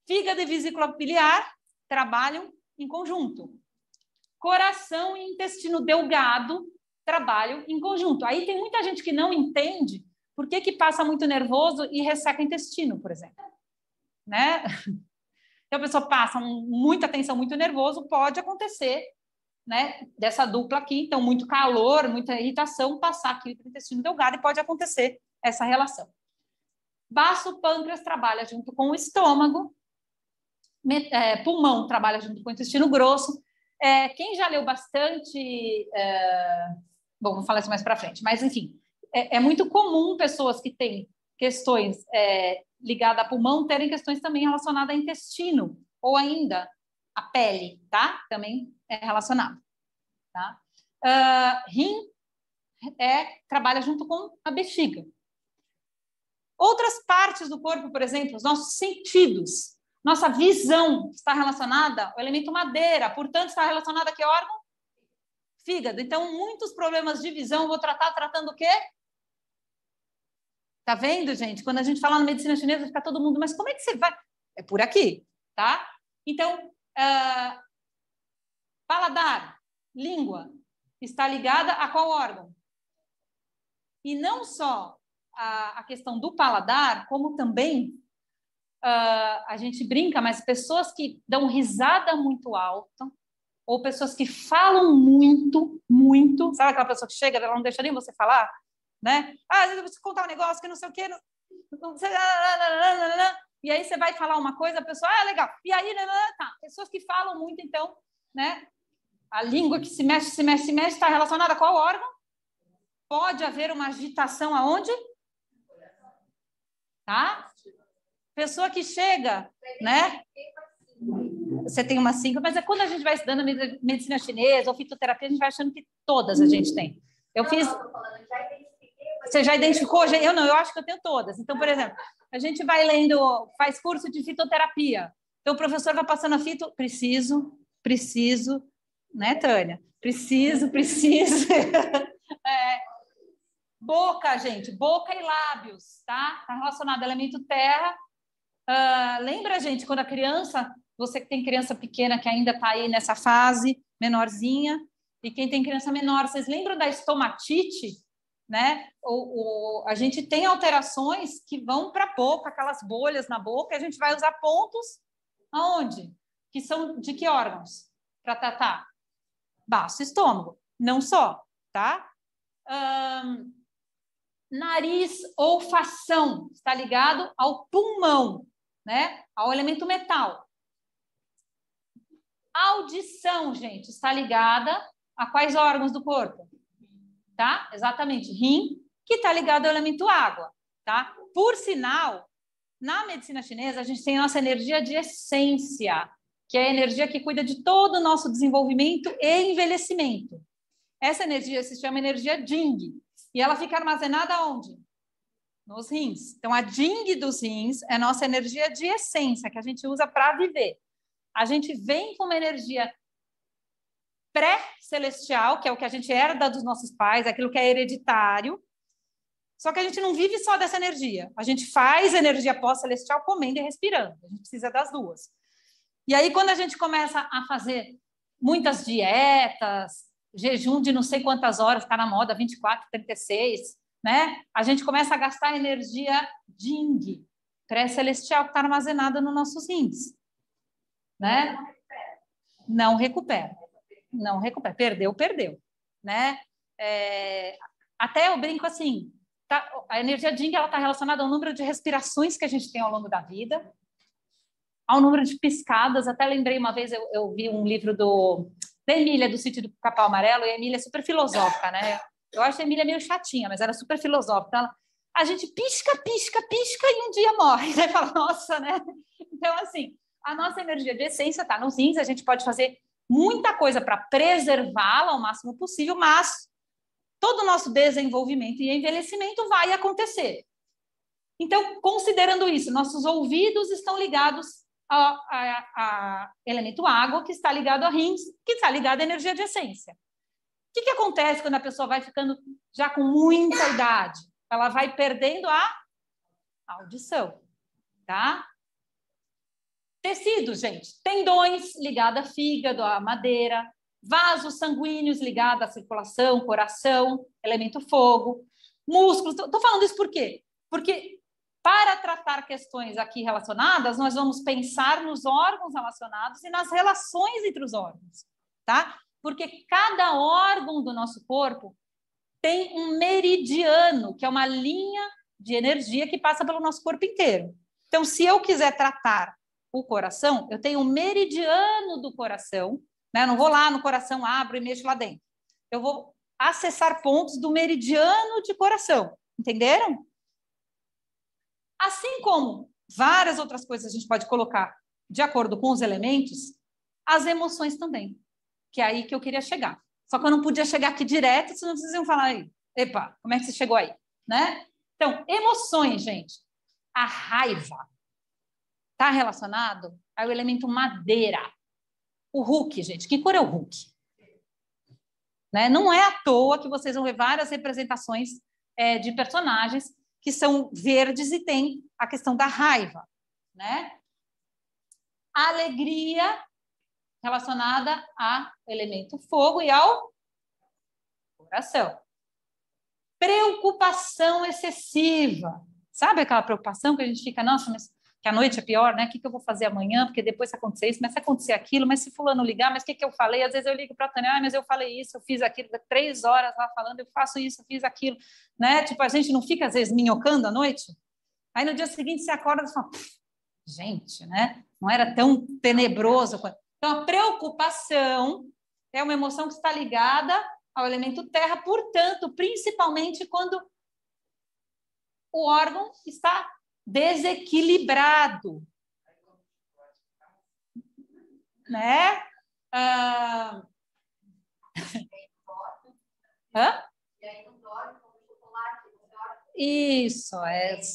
[SPEAKER 1] Fígado e vesícula biliar trabalham em conjunto. Coração e intestino delgado trabalham em conjunto. Aí tem muita gente que não entende por que passa muito nervoso e resseca o intestino, por exemplo. Né? Então, a pessoa passa muita tensão, muito nervoso, pode acontecer, né, dessa dupla aqui, então muito calor, muita irritação, passar aqui para o intestino delgado e pode acontecer essa relação. Baço pâncreas trabalha junto com o estômago, pulmão trabalha junto com o intestino grosso. Quem já leu bastante, bom, vou falar isso mais para frente, mas enfim, é muito comum pessoas que têm questões ligadas a pulmão terem questões também relacionadas a intestino ou ainda a pele, tá? Também é relacionado, tá? Rim trabalha junto com a bexiga. Outras partes do corpo, por exemplo, os nossos sentidos, nossa visão está relacionada ao elemento madeira, portanto, está relacionada a que órgão? Fígado. Então, muitos problemas de visão, eu vou tratando o quê? Tá vendo, gente? Quando a gente fala na medicina chinesa, fica todo mundo, mas como é que você vai? É por aqui, tá? Então, paladar, língua, está ligada a qual órgão? E não só a questão do paladar, como também a gente brinca, mas pessoas que dão risada muito alta, ou pessoas que falam muito, muito, sabe aquela pessoa que chega, ela não deixa nem você falar, né? Às vezes eu vou te contar um negócio que não sei o quê, e aí você vai falar uma coisa, a pessoa, legal, e aí, tá, pessoas que falam muito, então, né? A língua que se mexe, está relacionada a qual órgão? Pode haver uma agitação aonde? Tá? Pessoa que chega, né? Você tem uma síndrome, mas quando a gente vai estudando medicina chinesa ou fitoterapia, a gente vai achando que todas a gente tem. Eu fiz... Você já identificou? Eu não, eu acho que eu tenho todas. Então, por exemplo, a gente vai lendo, faz curso de fitoterapia. Então, o professor vai passando a fito, preciso, né, Tânia? Preciso. Boca, gente, boca e lábios, tá? Está relacionado ao elemento terra. Lembra, gente, quando a criança, você que tem criança pequena que ainda está aí nessa fase, menorzinha, e quem tem criança menor, vocês lembram da estomatite? Né? A gente tem alterações que vão para a boca, aquelas bolhas na boca, e a gente vai usar pontos aonde? Que são de que órgãos? Para tratar? Baço, estômago. não só, tá? Nariz, olfação, está ligado ao pulmão, né? Ao elemento metal. Audição, gente, está ligada a quais órgãos do corpo? Tá? Exatamente, rim, que está ligado ao elemento água, tá? Por sinal, na medicina chinesa, a gente tem a nossa energia de essência, que é a energia que cuida de todo o nosso desenvolvimento e envelhecimento. Essa energia se chama energia Jing, e ela fica armazenada onde? Nos rins. Então, a Jing dos rins é a nossa energia de essência, que a gente usa para viver. A gente vem com uma energia pré-celestial, que é o que a gente herda dos nossos pais, aquilo que é hereditário, só que a gente não vive só dessa energia. A gente faz energia pós-celestial comendo e respirando. A gente precisa das duas. E aí, quando a gente começa a fazer muitas dietas, jejum de não sei quantas horas, está na moda, 24, 36, né? A gente começa a gastar energia Jing, pré-celestial, que está armazenada nos nossos rins. Né? Não recupera. Não recupera. Perdeu, perdeu. Né? Até eu brinco assim, a energia Jing está relacionada ao número de respirações que a gente tem ao longo da vida, ao número de piscadas. Até lembrei uma vez, eu vi um livro da Emília, do Sítio do Capão Amarelo, e a Emília é super filosófica, né? Eu acho a Emília meio chatinha, mas ela é super filosófica. A gente pisca, pisca, pisca e um dia morre. Você fala, nossa, né? Então, assim, a nossa energia de essência está nos rins, a gente pode fazer muita coisa para preservá-la ao máximo possível, mas todo o nosso desenvolvimento e envelhecimento vai acontecer. Então, considerando isso, nossos ouvidos estão ligados a elemento água, que está ligado a rins, que está ligado à energia de essência. O que acontece quando a pessoa vai ficando já com muita idade? Ela vai perdendo a audição, tá? Tecidos, gente. Tendões ligados a fígado, a madeira. Vasos sanguíneos ligados à circulação, coração, elemento fogo. Músculos. Estou falando isso por quê? Porque para tratar questões aqui relacionadas, nós vamos pensar nos órgãos relacionados e nas relações entre os órgãos, tá? Porque cada órgão do nosso corpo tem um meridiano, que é uma linha de energia que passa pelo nosso corpo inteiro. Então, se eu quiser tratar o coração, eu tenho um meridiano do coração, né? Eu não vou lá no coração, abro e mexo lá dentro. Eu vou acessar pontos do meridiano de coração. Entenderam? Assim como várias outras coisas a gente pode colocar de acordo com os elementos, as emoções também. Que é aí que eu queria chegar. Só que eu não podia chegar aqui direto, senão vocês iam falar aí, epa, como é que você chegou aí? Né? Então, emoções, gente. A raiva está relacionado ao elemento madeira. O Hulk, gente. Que cor é o Hulk? Né? Não é à toa que vocês vão ver várias representações de personagens que são verdes e tem a questão da raiva. Né? A alegria relacionada ao elemento fogo e ao coração. Preocupação excessiva. Sabe aquela preocupação que a gente fica, nossa, mas que a noite é pior, né? O que eu vou fazer amanhã? Porque depois se acontecer isso, mas se acontecer aquilo, mas se fulano ligar, mas o que eu falei? Às vezes eu ligo para a Tânia, mas eu falei isso, eu fiz aquilo, 3 horas lá falando, eu faço isso, eu fiz aquilo, né? Tipo, a gente não fica, às vezes, minhocando à noite? Aí no dia seguinte você acorda e fala, gente, né? Não era tão tenebroso quanto... Então, a preocupação é uma emoção que está ligada ao elemento terra, portanto, principalmente quando o órgão está desequilibrado. Né? Hã? Isso,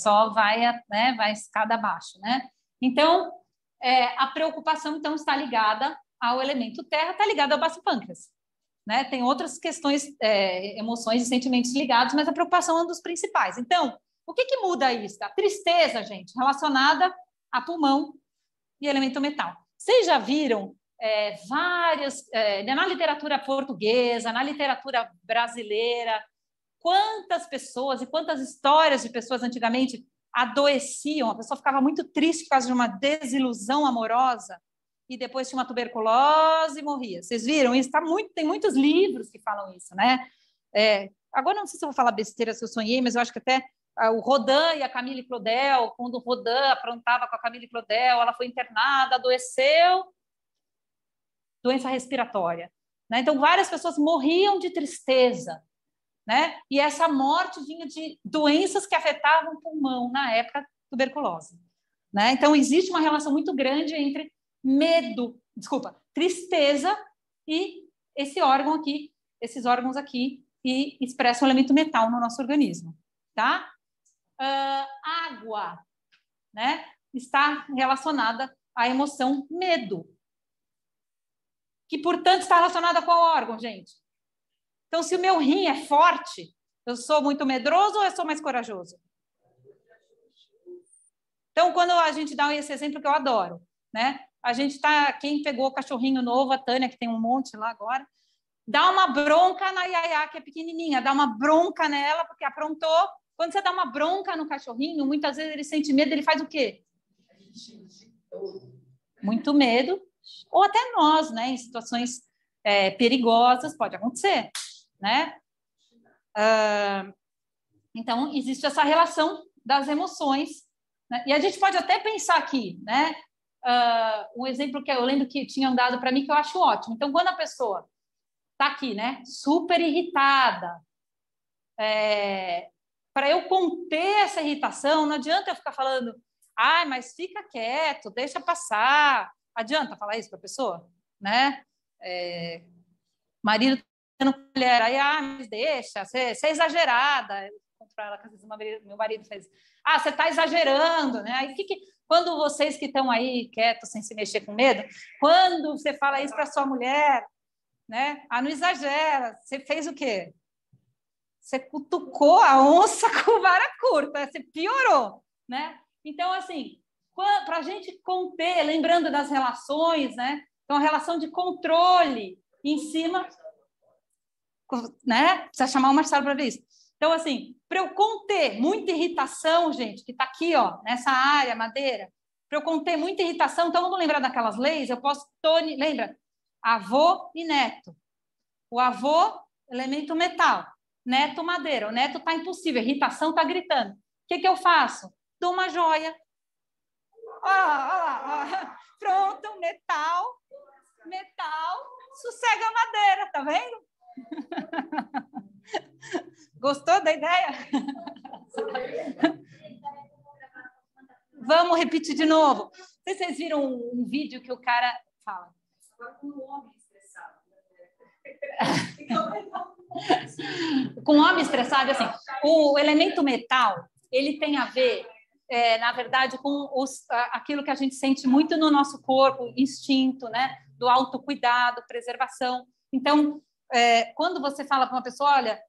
[SPEAKER 1] só vai, né, vai escada abaixo, né? Então, a preocupação, então, está ligada ao elemento terra, está ligada ao baço pâncreas. Né? Tem outras questões, emoções e sentimentos ligados, mas a preocupação é um dos principais. Então, o que muda isso? A tristeza, gente, relacionada a pulmão e elemento metal. Vocês já viram várias, na literatura portuguesa, na literatura brasileira, quantas pessoas e quantas histórias de pessoas antigamente adoeciam, a pessoa ficava muito triste por causa de uma desilusão amorosa, e depois tinha uma tuberculose e morria. Vocês viram? Isso tem muitos livros que falam isso, né? Agora não sei se eu vou falar besteira, se eu sonhei, mas eu acho que até o Rodin e a Camille Claudel, quando o Rodin aprontava com a Camille Claudel, ela foi internada, adoeceu, doença respiratória, né? Então várias pessoas morriam de tristeza, né? E essa morte vinha de doenças que afetavam o pulmão, na época, tuberculose, né? Então existe uma relação muito grande entre tristeza e esse órgão aqui, esses órgãos aqui, que expressam o elemento metal no nosso organismo, tá? Água, né? Está relacionada à emoção medo, que, portanto, está relacionada com o órgão, gente. Então, se o meu rim é forte, eu sou muito medroso ou eu sou mais corajoso? Então, quando a gente dá esse exemplo que eu adoro, né? A gente tá, quem pegou o cachorrinho novo, a Tânia, que tem um monte lá agora, dá uma bronca na Yaya, que é pequenininha, dá uma bronca nela, porque aprontou. Quando você dá uma bronca no cachorrinho, muitas vezes ele sente medo, ele faz o quê? Muito medo. Ou até nós, né? Em situações perigosas, pode acontecer, né? Então, existe essa relação das emoções, né? E a gente pode até pensar aqui, né? Um exemplo que eu lembro que tinham dado para mim, que eu acho ótimo. Então, quando a pessoa está aqui, né? Super irritada, para eu conter essa irritação, não adianta eu ficar falando, mas fica quieto, deixa passar. Adianta falar isso para a pessoa, né? Marido tendo mulher, aí, mas deixa, você é exagerada. Eu conto para ela que às vezes meu marido faz, você está exagerando, né? Aí quando vocês que estão aí quietos, sem se mexer com medo, quando você fala isso para sua mulher, né? Não exagera, você fez o quê? Você cutucou a onça com vara curta, você piorou, né? Então, assim, para a gente conter, lembrando das relações, né? Então, a relação de controle em cima, né? Precisa chamar o Marcelo para ver isso. Então, assim, para eu conter muita irritação, gente, que está aqui, ó, nessa área, madeira, para eu conter muita irritação, então vamos lembrar daquelas leis, eu posso, lembra? Avô e neto. O avô, elemento metal. Neto, madeira. O neto está impossível, a irritação está gritando. O que eu faço? Dou uma joia. Pronto, metal, sossega a madeira, tá vendo? Gostou da ideia? Vamos repetir de novo. Não sei se vocês viram um vídeo que o cara fala. Com o homem estressado, assim, o elemento metal, ele tem a ver, na verdade, com aquilo que a gente sente muito no nosso corpo, instinto, né? Do autocuidado, preservação. Então, quando você fala para uma pessoa, olha,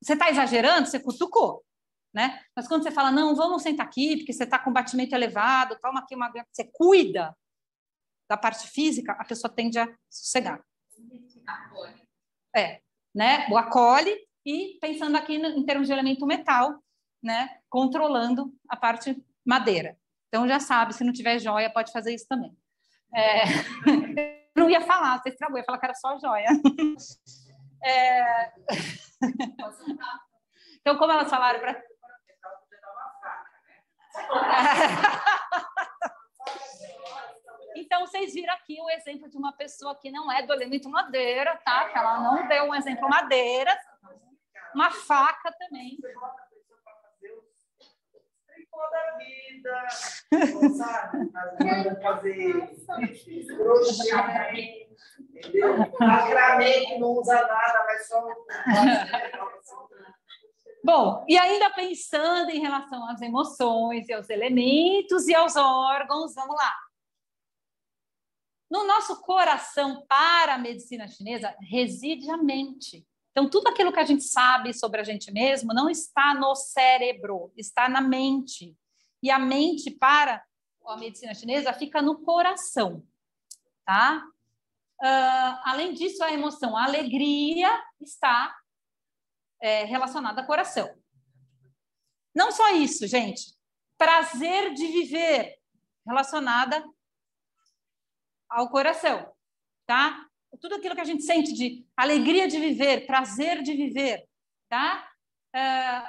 [SPEAKER 1] você está exagerando, você cutucou, né? Mas quando você fala, não, vamos sentar aqui, porque você está com batimento elevado, toma aqui você cuida da parte física, a pessoa tende a sossegar. Né? O acolhe e pensando aqui em termos de elemento metal, né? Controlando a parte madeira. Então já sabe, se não tiver joia, pode fazer isso também. Eu não ia falar, você estragou, ia falar que era só joia. Então, como elas falaram para. Então, vocês viram aqui o exemplo de uma pessoa que não é do elemento madeira, tá? Que ela não deu um exemplo madeira. Uma faca também.
[SPEAKER 3] Da vida, sabe? Fazer crochê, entendeu? Macramê que não usa nada, mas só.
[SPEAKER 1] Bom, e ainda pensando em relação às emoções e aos elementos e aos órgãos, vamos lá. No nosso coração, para a medicina chinesa, reside a mente. Então, tudo aquilo que a gente sabe sobre a gente mesmo não está no cérebro, está na mente. E a mente, para a medicina chinesa, fica no coração. Tá? Além disso, a emoção, a alegria está relacionada ao coração. Não só isso, gente. Prazer de viver, relacionada ao coração, tá? Tudo aquilo que a gente sente de alegria de viver, prazer de viver, tá?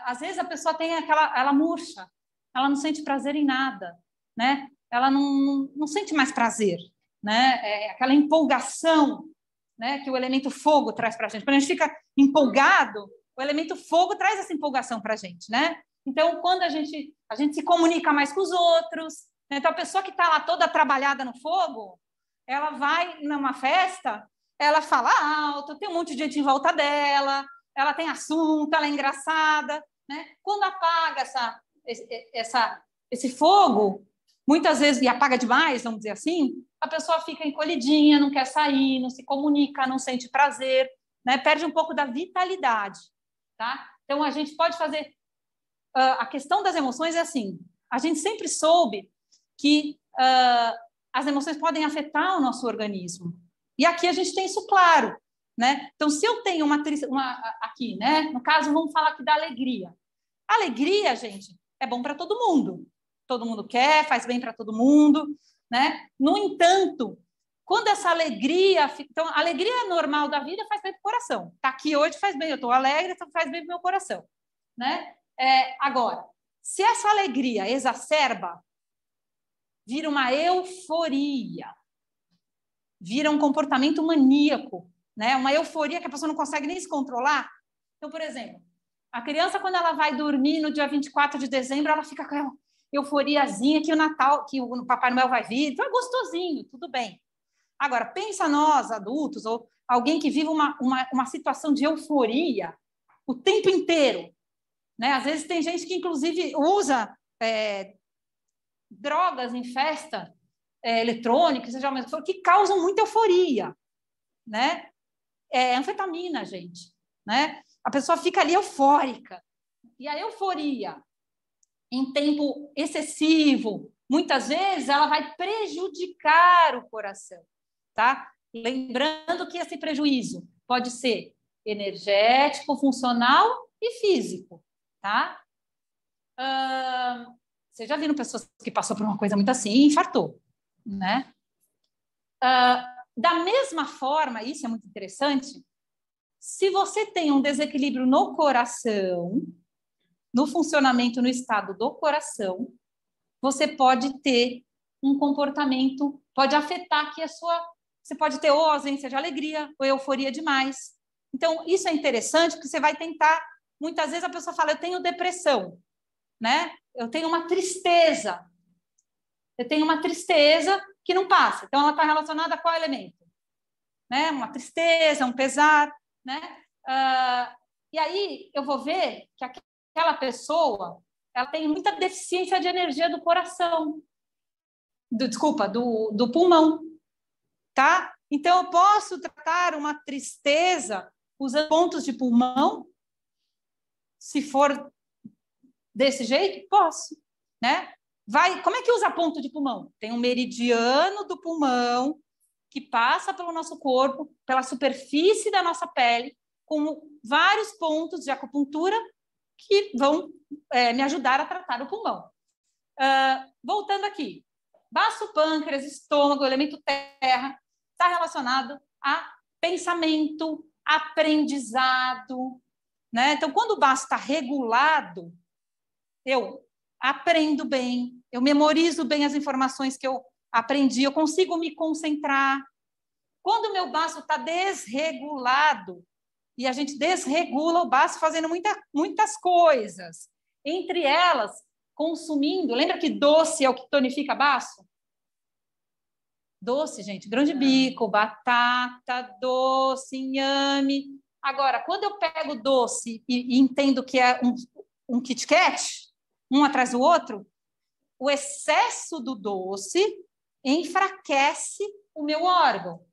[SPEAKER 1] Às vezes a pessoa tem ela murcha, ela não sente prazer em nada, né? Ela não sente mais prazer, né? Aquela empolgação, né, que o elemento fogo traz para a gente. Quando a gente fica empolgado, o elemento fogo traz essa empolgação para a gente, né? Então, quando a gente se comunica mais com os outros, né? Então, a pessoa que está lá toda trabalhada no fogo, ela vai numa festa, ela fala alto, tem um monte de gente em volta dela, ela tem assunto, ela é engraçada, né? Quando apaga esse fogo, muitas vezes, e apaga demais, vamos dizer assim, a pessoa fica encolhidinha, não quer sair, não se comunica, não sente prazer, né? Perde um pouco da vitalidade, tá? Então, a gente pode fazer... a questão das emoções é assim, a gente sempre soube que as emoções podem afetar o nosso organismo. E aqui a gente tem isso claro, né? Então, se eu tenho aqui, né? No caso, vamos falar aqui da alegria. A alegria, gente, é bom para todo mundo. Todo mundo quer, faz bem para todo mundo, né? No entanto, quando essa alegria... Então, a alegria normal da vida faz bem para o coração. Tá aqui hoje faz bem, eu estou alegre, então faz bem para o meu coração, né? Agora, se essa alegria exacerba, vira uma euforia, vira um comportamento maníaco, né? Uma euforia que a pessoa não consegue nem se controlar. Então, por exemplo, a criança, quando ela vai dormir no dia 24 de dezembro, ela fica com aquela euforiazinha que o Natal, que o Papai Noel vai vir, então é gostosinho, tudo bem. Agora, pensa nós, adultos, ou alguém que vive uma situação de euforia o tempo inteiro, né? Às vezes tem gente que, inclusive, usa drogas em festa, eletrônicas, seja mais que causam muita euforia, né? Anfetamina, gente, né? A pessoa fica ali eufórica. E a euforia, em tempo excessivo, muitas vezes ela vai prejudicar o coração, tá? Lembrando que esse prejuízo pode ser energético, funcional e físico, tá? Vocês já viram pessoas que passou por uma coisa muito assim e infartou, né? Da mesma forma, isso é muito interessante, se você tem um desequilíbrio no coração, no funcionamento, no estado do coração, você pode ter um comportamento, pode afetar que você pode ter ou ausência de alegria, ou euforia demais. Então, isso é interessante, porque você vai tentar, muitas vezes a pessoa fala, eu tenho depressão, né? Eu tenho uma tristeza. Eu tenho uma tristeza que não passa. Então, ela está relacionada a qual elemento? Né? Uma tristeza, um pesar, né? E aí, eu vou ver que aquela pessoa, ela tem muita deficiência de energia do coração. Do pulmão, tá? Então, eu posso tratar uma tristeza usando pontos de pulmão? Se for desse jeito, posso, né? Como é que usa ponto de pulmão? Tem um meridiano do pulmão que passa pelo nosso corpo, pela superfície da nossa pele, com vários pontos de acupuntura que vão me ajudar a tratar o pulmão. Voltando aqui, baço, pâncreas, estômago, elemento terra, está relacionado a pensamento, aprendizado, né? Então, quando o baço está regulado, eu aprendo bem, eu memorizo bem as informações que eu aprendi, eu consigo me concentrar. Quando o meu baço está desregulado, e a gente desregula o baço fazendo muitas coisas, entre elas, consumindo, lembra que doce é o que tonifica baço? Doce, gente, grão de bico, batata, doce, inhame. Agora, quando eu pego doce e entendo que é um Kit Kat, um atrás do outro, o excesso do doce enfraquece o meu órgão.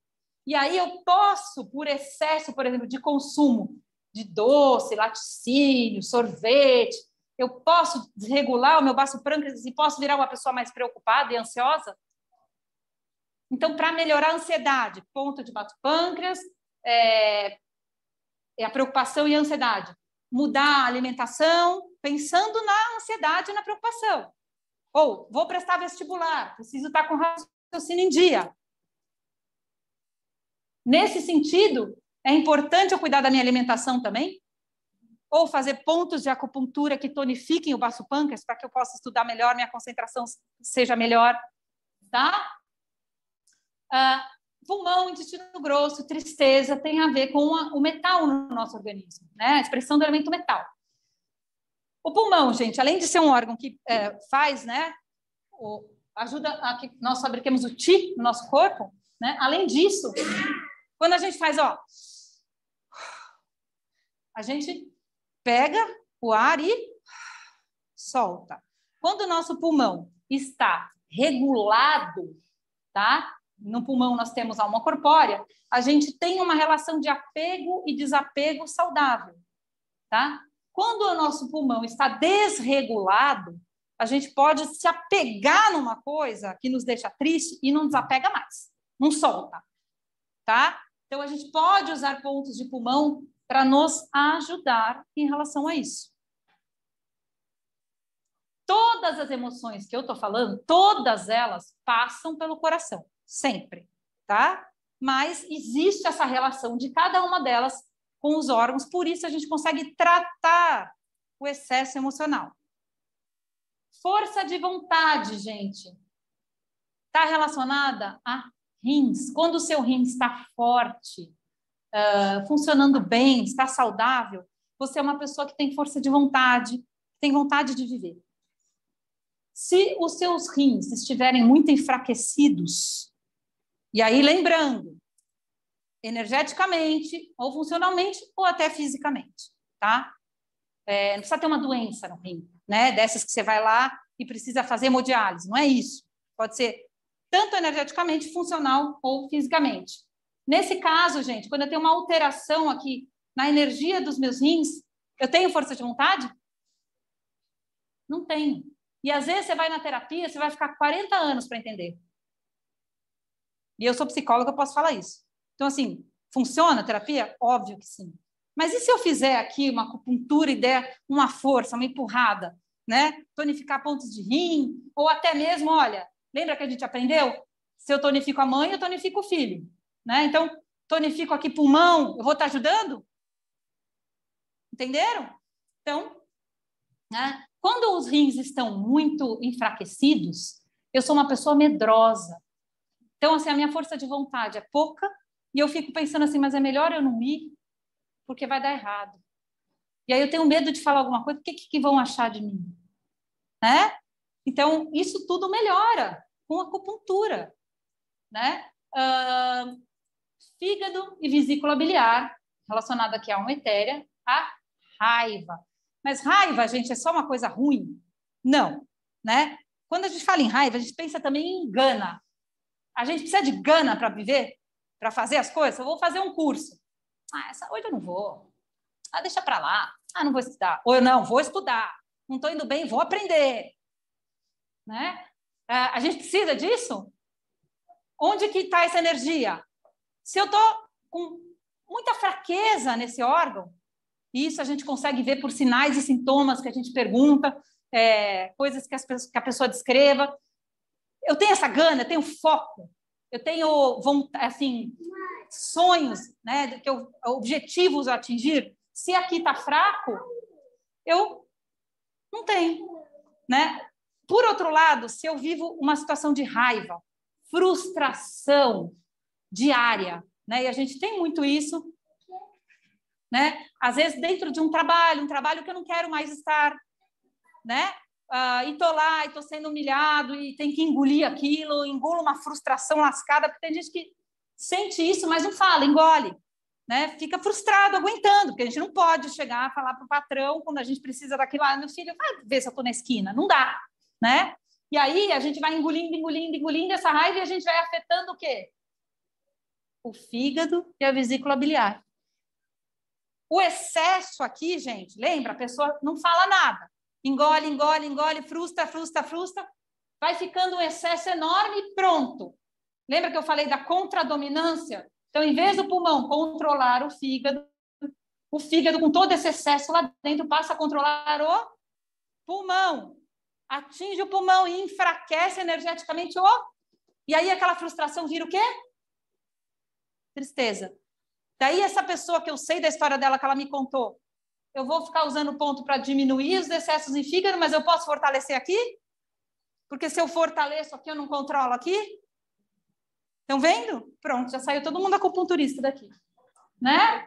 [SPEAKER 1] E aí eu posso, por excesso, por exemplo, de consumo de doce, laticínio, sorvete, eu posso desregular o meu baço pâncreas e posso virar uma pessoa mais preocupada e ansiosa? Então, para melhorar a ansiedade, ponto de baço pâncreas, a preocupação e a ansiedade. Mudar a alimentação, pensando na ansiedade e na preocupação. Ou, vou prestar vestibular, preciso estar com raciocínio em dia. Nesse sentido, é importante eu cuidar da minha alimentação também? Ou fazer pontos de acupuntura que tonifiquem o baço pâncreas para que eu possa estudar melhor, minha concentração seja melhor, tá? Pulmão, intestino grosso, tristeza, tem a ver com o metal no nosso organismo, né? A expressão do elemento metal. O pulmão, gente, além de ser um órgão que faz, né, ajuda a que nós fabriquemos o Qi no nosso corpo, né? Além disso, quando a gente faz, ó, a gente pega o ar e solta. Quando o nosso pulmão está regulado, tá? No pulmão nós temos a alma corpórea, a gente tem uma relação de apego e desapego saudável, tá? Quando o nosso pulmão está desregulado, a gente pode se apegar numa coisa que nos deixa triste e não desapega mais, não solta, tá? Então, a gente pode usar pontos de pulmão para nos ajudar em relação a isso. Todas as emoções que eu estou falando, todas elas passam pelo coração, sempre, tá? Mas existe essa relação de cada uma delas com os órgãos, por isso a gente consegue tratar o excesso emocional. Força de vontade, gente, está relacionada a rins. Quando o seu rim está forte, funcionando bem, está saudável, você é uma pessoa que tem força de vontade, tem vontade de viver. Se os seus rins estiverem muito enfraquecidos, e aí lembrando, energeticamente, ou funcionalmente, ou até fisicamente, tá? Não precisa ter uma doença no rim, né? Dessas que você vai lá e precisa fazer hemodiálise, não é isso. Pode ser tanto energeticamente, funcional ou fisicamente. Nesse caso, gente, quando eu tenho uma alteração aqui na energia dos meus rins, eu tenho força de vontade? Não tenho. E às vezes você vai na terapia, você vai ficar 40 anos para entender. E eu sou psicóloga, eu posso falar isso. Então, assim, funciona a terapia? Óbvio que sim. Mas e se eu fizer aqui uma acupuntura e der uma força, uma empurrada, né? Tonificar pontos de rim, ou até mesmo, olha, lembra que a gente aprendeu? Se eu tonifico a mãe, eu tonifico o filho, né? Então, tonifico aqui pulmão, eu vou estar ajudando? Entenderam? Então, né? Quando os rins estão muito enfraquecidos, eu sou uma pessoa medrosa. Então, assim, a minha força de vontade é pouca e eu fico pensando assim, mas é melhor eu não ir, porque vai dar errado. E aí eu tenho medo de falar alguma coisa, o que vão achar de mim? Né? Então, isso tudo melhora com a acupuntura, né? Fígado e vesícula biliar, relacionado aqui à alma etérea, a raiva. Mas raiva, gente, é só uma coisa ruim? Não, né? Quando a gente fala em raiva, a gente pensa também em gana. A gente precisa de gana para viver, para fazer as coisas. Eu vou fazer um curso. Hoje eu não vou. Deixa para lá. Não vou estudar. Ou eu não, vou estudar. Não estou indo bem, vou aprender. Né? A gente precisa disso? Onde que está essa energia? Se eu estou com muita fraqueza nesse órgão, isso a gente consegue ver por sinais e sintomas que a gente pergunta, coisas que a pessoa descreva. Eu tenho essa gana, eu tenho foco, eu tenho assim, sonhos, né, objetivos a atingir. Se aqui está fraco, eu não tenho, né? Por outro lado, se eu vivo uma situação de raiva, frustração diária, né? E a gente tem muito isso, né? Às vezes dentro de um trabalho que eu não quero mais estar, né? E estou lá, e estou sendo humilhado, e tem que engolir aquilo, engulo uma frustração lascada, porque tem gente que sente isso, mas não fala, engole, né? Fica frustrado, aguentando, porque a gente não pode chegar a falar para o patrão quando a gente precisa daquilo, meu filho, vai ver se eu estou na esquina, não dá, né? E aí a gente vai engolindo essa raiva e a gente vai afetando o quê? O fígado e a vesícula biliar. O excesso aqui, gente, lembra? A pessoa não fala nada. Engole, frustra, vai ficando um excesso enorme e pronto. Lembra que eu falei da contradominância? Então, em vez do pulmão controlar o fígado com todo esse excesso lá dentro passa a controlar o pulmão. Atinge o pulmão e enfraquece energeticamente o... E aí aquela frustração vira o quê? tristeza. Daí, essa pessoa que eu sei da história dela, que ela me contou, eu vou ficar usando o ponto para diminuir os excessos em fígado, mas eu posso fortalecer aqui? Porque se eu fortaleço aqui, eu não controlo aqui? Estão vendo? Pronto, já saiu todo mundo acupunturista daqui. Né?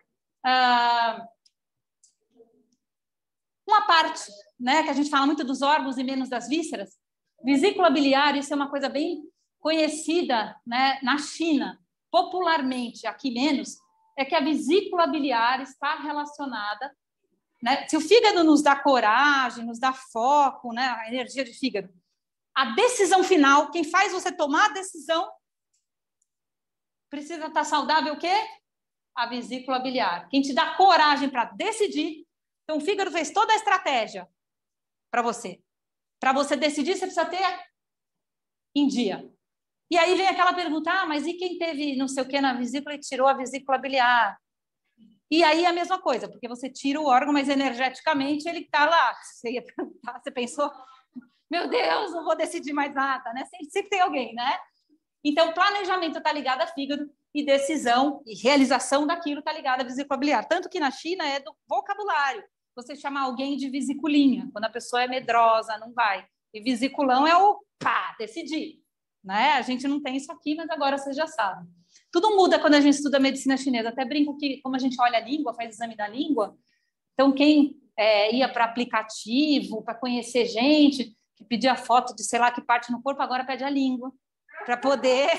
[SPEAKER 1] Uma parte, né, que a gente fala muito dos órgãos e menos das vísceras, vesícula biliar, isso é uma coisa bem conhecida, né, na China, popularmente, aqui menos, é que a vesícula biliar está relacionada, né, se o fígado nos dá coragem, nos dá foco, né, a energia de fígado, a decisão final, quem faz você tomar a decisão, precisa estar saudável o quê? A vesícula biliar. Quem te dá coragem para decidir. Então, o fígado fez toda a estratégia para você. Para você decidir, você precisa ter em dia. E aí vem aquela pergunta, mas e quem teve não sei o que na vesícula e tirou a vesícula biliar? E aí a mesma coisa, porque você tira o órgão, mas energeticamente ele está lá. Você ia perguntar, você pensou, meu Deus, não vou decidir mais nada, né? Sempre tem alguém, né? Então, planejamento está ligado a fígado e decisão e realização daquilo está ligado à vesícula biliar. Tanto que na China é do vocabulário. Você chamar alguém de vesiculinha, quando a pessoa é medrosa, não vai. E vesiculão é o pá, decidir. Né? A gente não tem isso aqui, mas agora vocês já sabem. Tudo muda quando a gente estuda medicina chinesa. Até brinco que, como a gente olha a língua, faz exame da língua, então quem ia para aplicativo, para conhecer gente, que pedia foto de sei lá que parte no corpo, agora pede a língua, para poder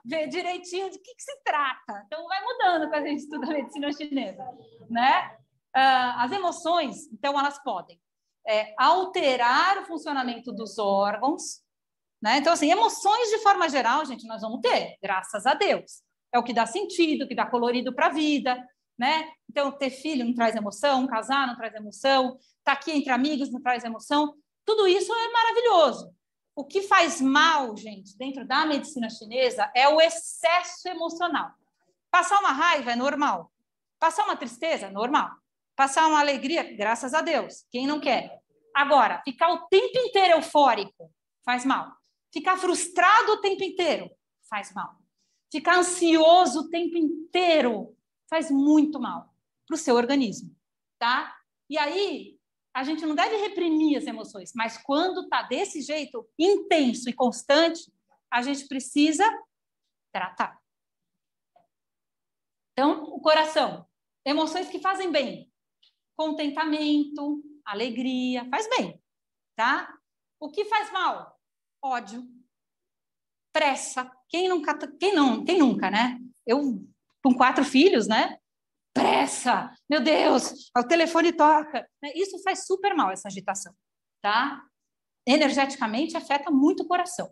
[SPEAKER 1] ver direitinho de que se trata. Então, vai mudando quando a gente estuda medicina chinesa. Né? As emoções, então, elas podem alterar o funcionamento dos órgãos. Né? Então, assim, emoções de forma geral, gente, nós vamos ter, graças a Deus. É o que dá sentido, o que dá colorido para a vida. Né? Então, ter filho não traz emoção, casar não traz emoção, estar aqui entre amigos não traz emoção. Tudo isso é maravilhoso. O que faz mal, gente, dentro da medicina chinesa é o excesso emocional. Passar uma raiva é normal. Passar uma tristeza é normal. Passar uma alegria, graças a Deus. Quem não quer? Agora, ficar o tempo inteiro eufórico faz mal. Ficar frustrado o tempo inteiro faz mal. Ficar ansioso o tempo inteiro faz muito mal para o seu organismo. Tá? E aí, a gente não deve reprimir as emoções, mas quando está desse jeito, intenso e constante, a gente precisa tratar. Então, o coração, emoções que fazem bem. Contentamento, alegria, faz bem, tá? O que faz mal? Ódio, pressa. Quem nunca, né? Eu, com 4 filhos, né? Pressa, meu Deus, o telefone toca. Isso faz super mal, essa agitação, tá? Energeticamente afeta muito o coração.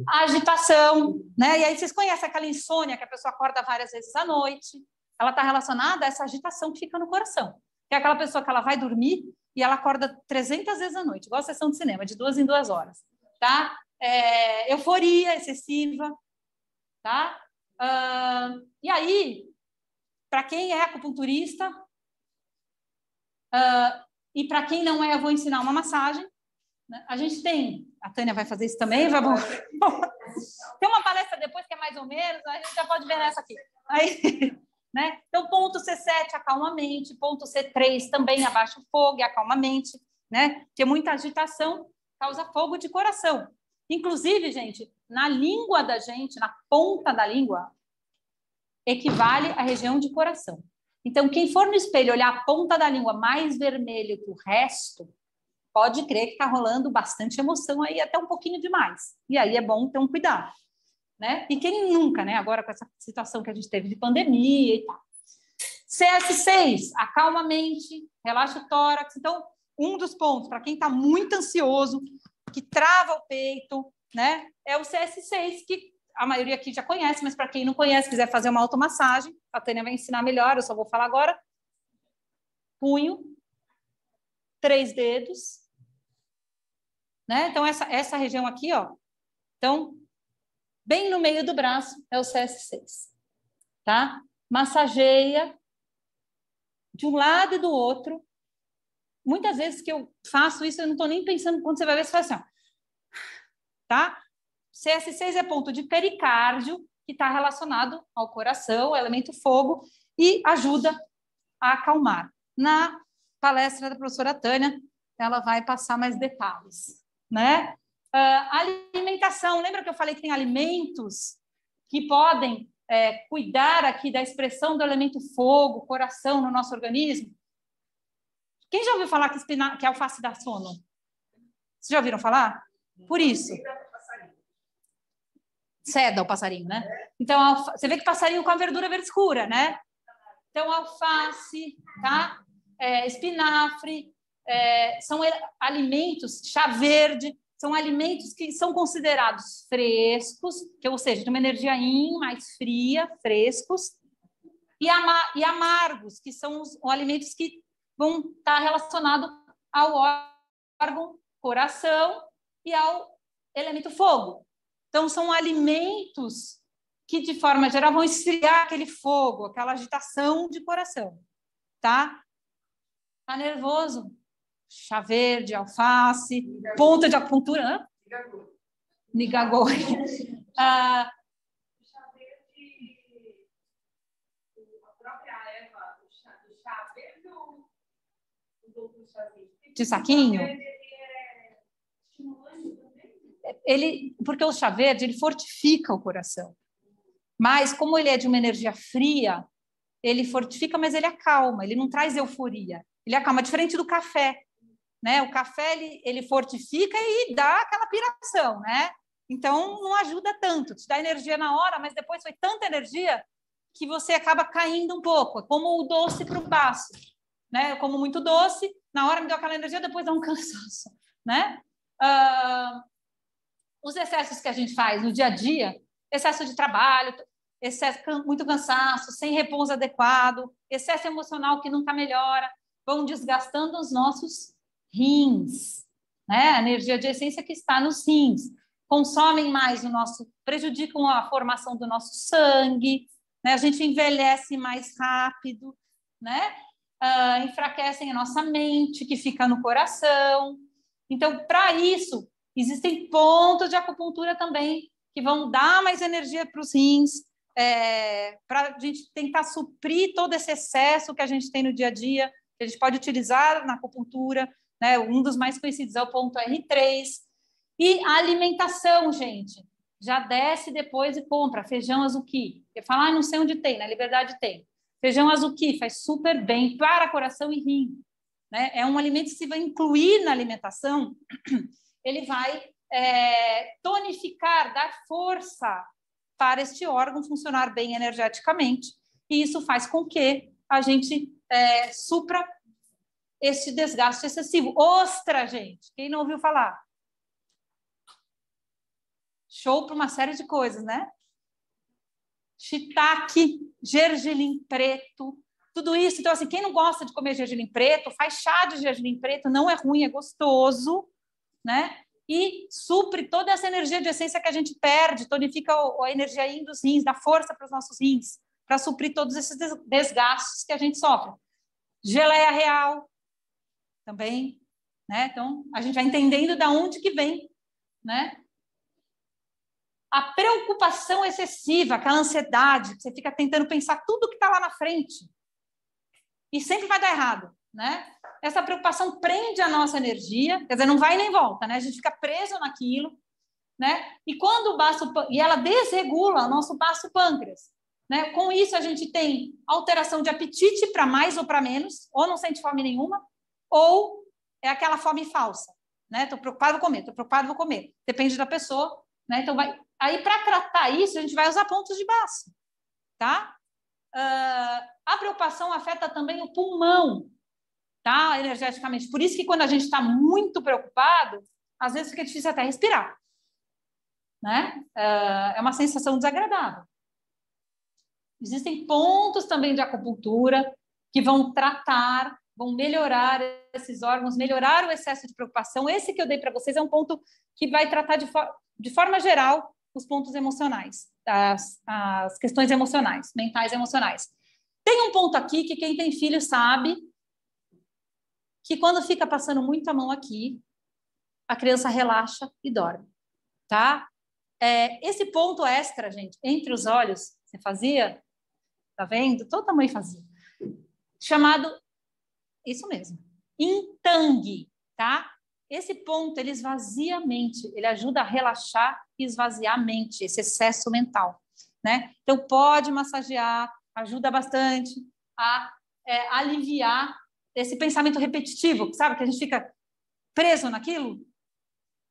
[SPEAKER 1] A agitação, né? E aí vocês conhecem aquela insônia que a pessoa acorda várias vezes à noite. Ela está relacionada a essa agitação que fica no coração. Que é aquela pessoa que ela vai dormir e ela acorda 300 vezes à noite, igual a sessão de cinema, de 2 em 2 horas, tá? Euforia excessiva, tá? E aí, para quem é acupunturista e para quem não é, eu vou ensinar uma massagem. Né? A gente tem, a Tânia vai fazer isso também, tem uma palestra depois que é mais ou menos, a gente já pode ver nessa aqui. Aí, né? Então, ponto C7, acalma a mente, ponto C3 também abaixa o fogo e acalma a mente, né? Porque muita agitação causa fogo de coração. Inclusive, gente, na língua da gente, na ponta da língua, equivale à região de coração. Então, quem for no espelho olhar a ponta da língua mais vermelha que o resto, pode crer que está rolando bastante emoção aí, até um pouquinho demais. E aí é bom ter um cuidado. Né? E quem nunca, né? Agora com essa situação que a gente teve de pandemia e tal. CS6, acalma a mente, relaxa o tórax. Então, um dos pontos, para quem está muito ansioso, que trava o peito, né? É o CS6, que a maioria aqui já conhece, mas para quem não conhece, quiser fazer uma automassagem, a Tânia vai ensinar melhor, eu só vou falar agora. Punho, 3 dedos, né? Então, essa região aqui, ó. Então, bem no meio do braço é o CS6, tá? Massageia de um lado e do outro. Muitas vezes que eu faço isso, eu não estou nem pensando, quando você vai ver, você faz assim, ó. Tá? CS6 é ponto de pericárdio, que está relacionado ao coração, o elemento fogo, e ajuda a acalmar. Na palestra da professora Tânia, ela vai passar mais detalhes, né? Alimentação, lembra que eu falei que tem alimentos que podem cuidar aqui da expressão do elemento fogo, coração no nosso organismo? Quem já ouviu falar que alface dá sono? Vocês já ouviram falar? Por isso. Ceda o passarinho, né? Então, você vê que passarinho com a verdura verde escura, né? Então, alface, tá? Espinafre, são alimentos, chá verde, são alimentos que são considerados frescos, ou seja, de uma energia yin, mais fria, frescos, e amargos, que são os alimentos que vão estar relacionados ao órgão coração e ao elemento fogo. Então, são alimentos que, de forma geral, vão esfriar aquele fogo, aquela agitação de coração, tá? Tá nervoso? Chá verde, alface, ponta de acupuntura. Nigagô.
[SPEAKER 3] O chá verde, a própria erva do chá verde ou os outros chazinhos?
[SPEAKER 1] De saquinho? Porque o chá verde, ele fortifica o coração. Mas, como ele é de uma energia fria, ele fortifica, mas ele acalma, ele não traz euforia. Ele acalma, diferente do café, né? O café, ele fortifica e dá aquela piração, né? Então, não ajuda tanto, te dá energia na hora, mas depois foi tanta energia que você acaba caindo um pouco. É como o doce para o baço, né? Eu como muito doce, na hora me deu aquela energia, depois dá um cansaço, né? Os excessos que a gente faz no dia a dia, excesso de trabalho, muito cansaço, sem repouso adequado, excesso emocional que nunca melhora, vão desgastando os nossos rins, né? A energia de essência que está nos rins. Consomem mais prejudicam a formação do nosso sangue, né? A gente envelhece mais rápido, né? Enfraquecem a nossa mente, que fica no coração. Então, para isso, existem pontos de acupuntura também que vão dar mais energia para os rins, para a gente tentar suprir todo esse excesso que a gente tem no dia a dia, que a gente pode utilizar na acupuntura, né? Um dos mais conhecidos é o ponto R3. E a alimentação, gente, já desce depois e compra feijão azuki. Você fala, não sei onde tem, na Liberdade tem. Feijão azuki faz super bem para coração e rim, né? É um alimento que se vai incluir na alimentação, ele vai tonificar, dar força para este órgão funcionar bem energeticamente. E isso faz com que a gente supra esse desgaste excessivo. Ostra, gente, quem não ouviu falar? Show para uma série de coisas, né? Shiitake, gergelim preto, tudo isso. Então, assim, quem não gosta de comer gergelim preto, faz chá de gergelim preto, não é ruim, é gostoso, né? E supre toda essa energia de essência que a gente perde, tonifica a energia yin dos rins, dá força para os nossos rins, para suprir todos esses desgastes que a gente sofre. Geleia real também, né? Então, a gente vai entendendo de onde que vem, né? A preocupação excessiva, aquela ansiedade, que você fica tentando pensar tudo que está lá na frente e sempre vai dar errado, né? Essa preocupação prende a nossa energia, quer dizer, não vai nem volta, né? A gente fica preso naquilo, né? E quando e ela desregula o nosso baço pâncreas, né? Com isso a gente tem alteração de apetite para mais ou para menos, ou não sente fome nenhuma, ou é aquela fome falsa, né? Tô preocupado, vou comer, tô preocupado, vou comer. Depende da pessoa, né? Então aí para tratar isso a gente vai usar pontos de baço, tá? A preocupação afeta também o pulmão, tá? Energeticamente. Por isso que quando a gente está muito preocupado, às vezes fica difícil até respirar, né? É uma sensação desagradável. Existem pontos também de acupuntura que vão tratar, vão melhorar esses órgãos, melhorar o excesso de preocupação. Esse que eu dei para vocês é um ponto que vai tratar de forma geral os pontos emocionais, as questões emocionais, mentais e emocionais. Tem um ponto aqui que quem tem filho sabe que quando fica passando muito a mão aqui, a criança relaxa e dorme, tá? esse ponto extra, gente, entre os olhos, você fazia, tá vendo? Todo tamanho fazia. Chamado, isso mesmo, Intang, tá? Esse ponto, ele esvazia a mente, ele ajuda a relaxar e esvaziar a mente, esse excesso mental, né? Então, pode massagear, ajuda bastante a aliviar esse pensamento repetitivo, sabe? Que a gente fica preso naquilo.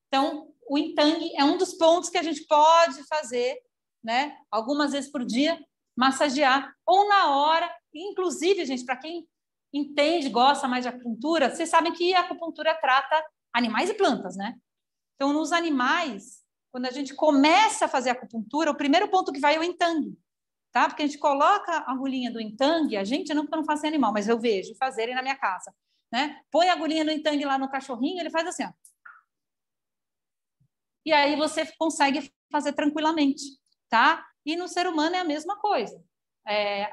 [SPEAKER 1] Então, o Intang é um dos pontos que a gente pode fazer, né? Algumas vezes por dia, massagear, ou na hora, inclusive, gente, para quem entende, gosta mais de acupuntura, vocês sabem que a acupuntura trata animais e plantas, né? Então, nos animais, quando a gente começa a fazer acupuntura, o primeiro ponto que vai é o Intang, tá? Porque a gente coloca a agulhinha do Intang, a gente não, porque eu não faço em animal, mas eu vejo fazerem na minha casa, né? Põe a agulhinha do Intang lá no cachorrinho, ele faz assim, ó. E aí você consegue fazer tranquilamente, tá? E no ser humano é a mesma coisa.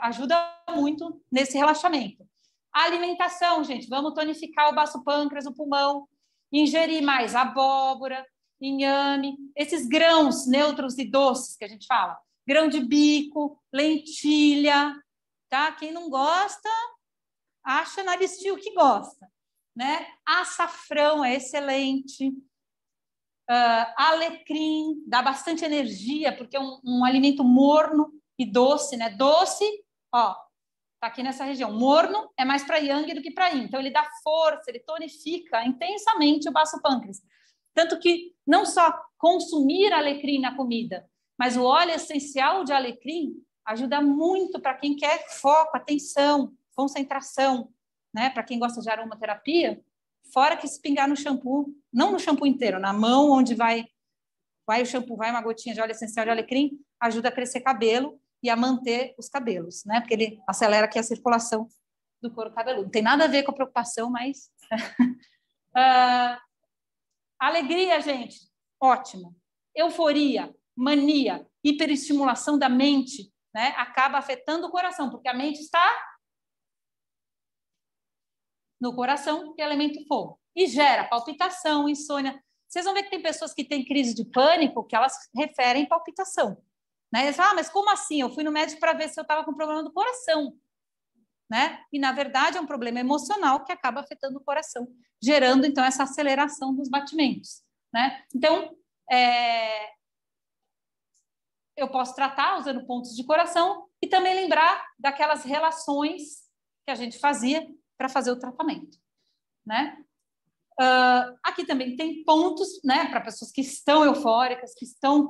[SPEAKER 1] Ajuda muito nesse relaxamento. A alimentação, gente, vamos tonificar o baço pâncreas, o pulmão, ingerir mais abóbora, inhame, esses grãos neutros e doces que a gente fala. Grão de bico, lentilha, tá? Quem não gosta, acha na listinha o que gosta, né? Açafrão é excelente. Alecrim, dá bastante energia, porque é um alimento morno e doce, né? Doce, ó, tá aqui nessa região. Morno é mais para yang do que para yin. Então, ele dá força, ele tonifica intensamente o baço pâncreas. Tanto que não só consumir alecrim na comida, mas o óleo essencial de alecrim ajuda muito para quem quer foco, atenção, concentração, né? Para quem gosta de aromaterapia, fora que se pingar no shampoo, não no shampoo inteiro, na mão onde vai o shampoo, vai uma gotinha de óleo essencial de alecrim, ajuda a crescer cabelo e a manter os cabelos, né? Porque ele acelera aqui a circulação do couro cabeludo. Não tem nada a ver com a preocupação, mas... alegria, gente, ótimo. Euforia, mania, hiperestimulação da mente, né? Acaba afetando o coração, porque a mente está no coração, que é elemento fogo. E gera palpitação, insônia. Vocês vão ver que tem pessoas que têm crise de pânico que elas referem palpitação. Né? Eles falam, mas como assim? Eu fui no médico para ver se eu estava com problema do coração. Né? E, na verdade, é um problema emocional que acaba afetando o coração, gerando, então, essa aceleração dos batimentos. Né? Então, eu posso tratar usando pontos de coração e também lembrar daquelas relações que a gente fazia para fazer o tratamento, né? Aqui também tem pontos, né, para pessoas que estão eufóricas, que estão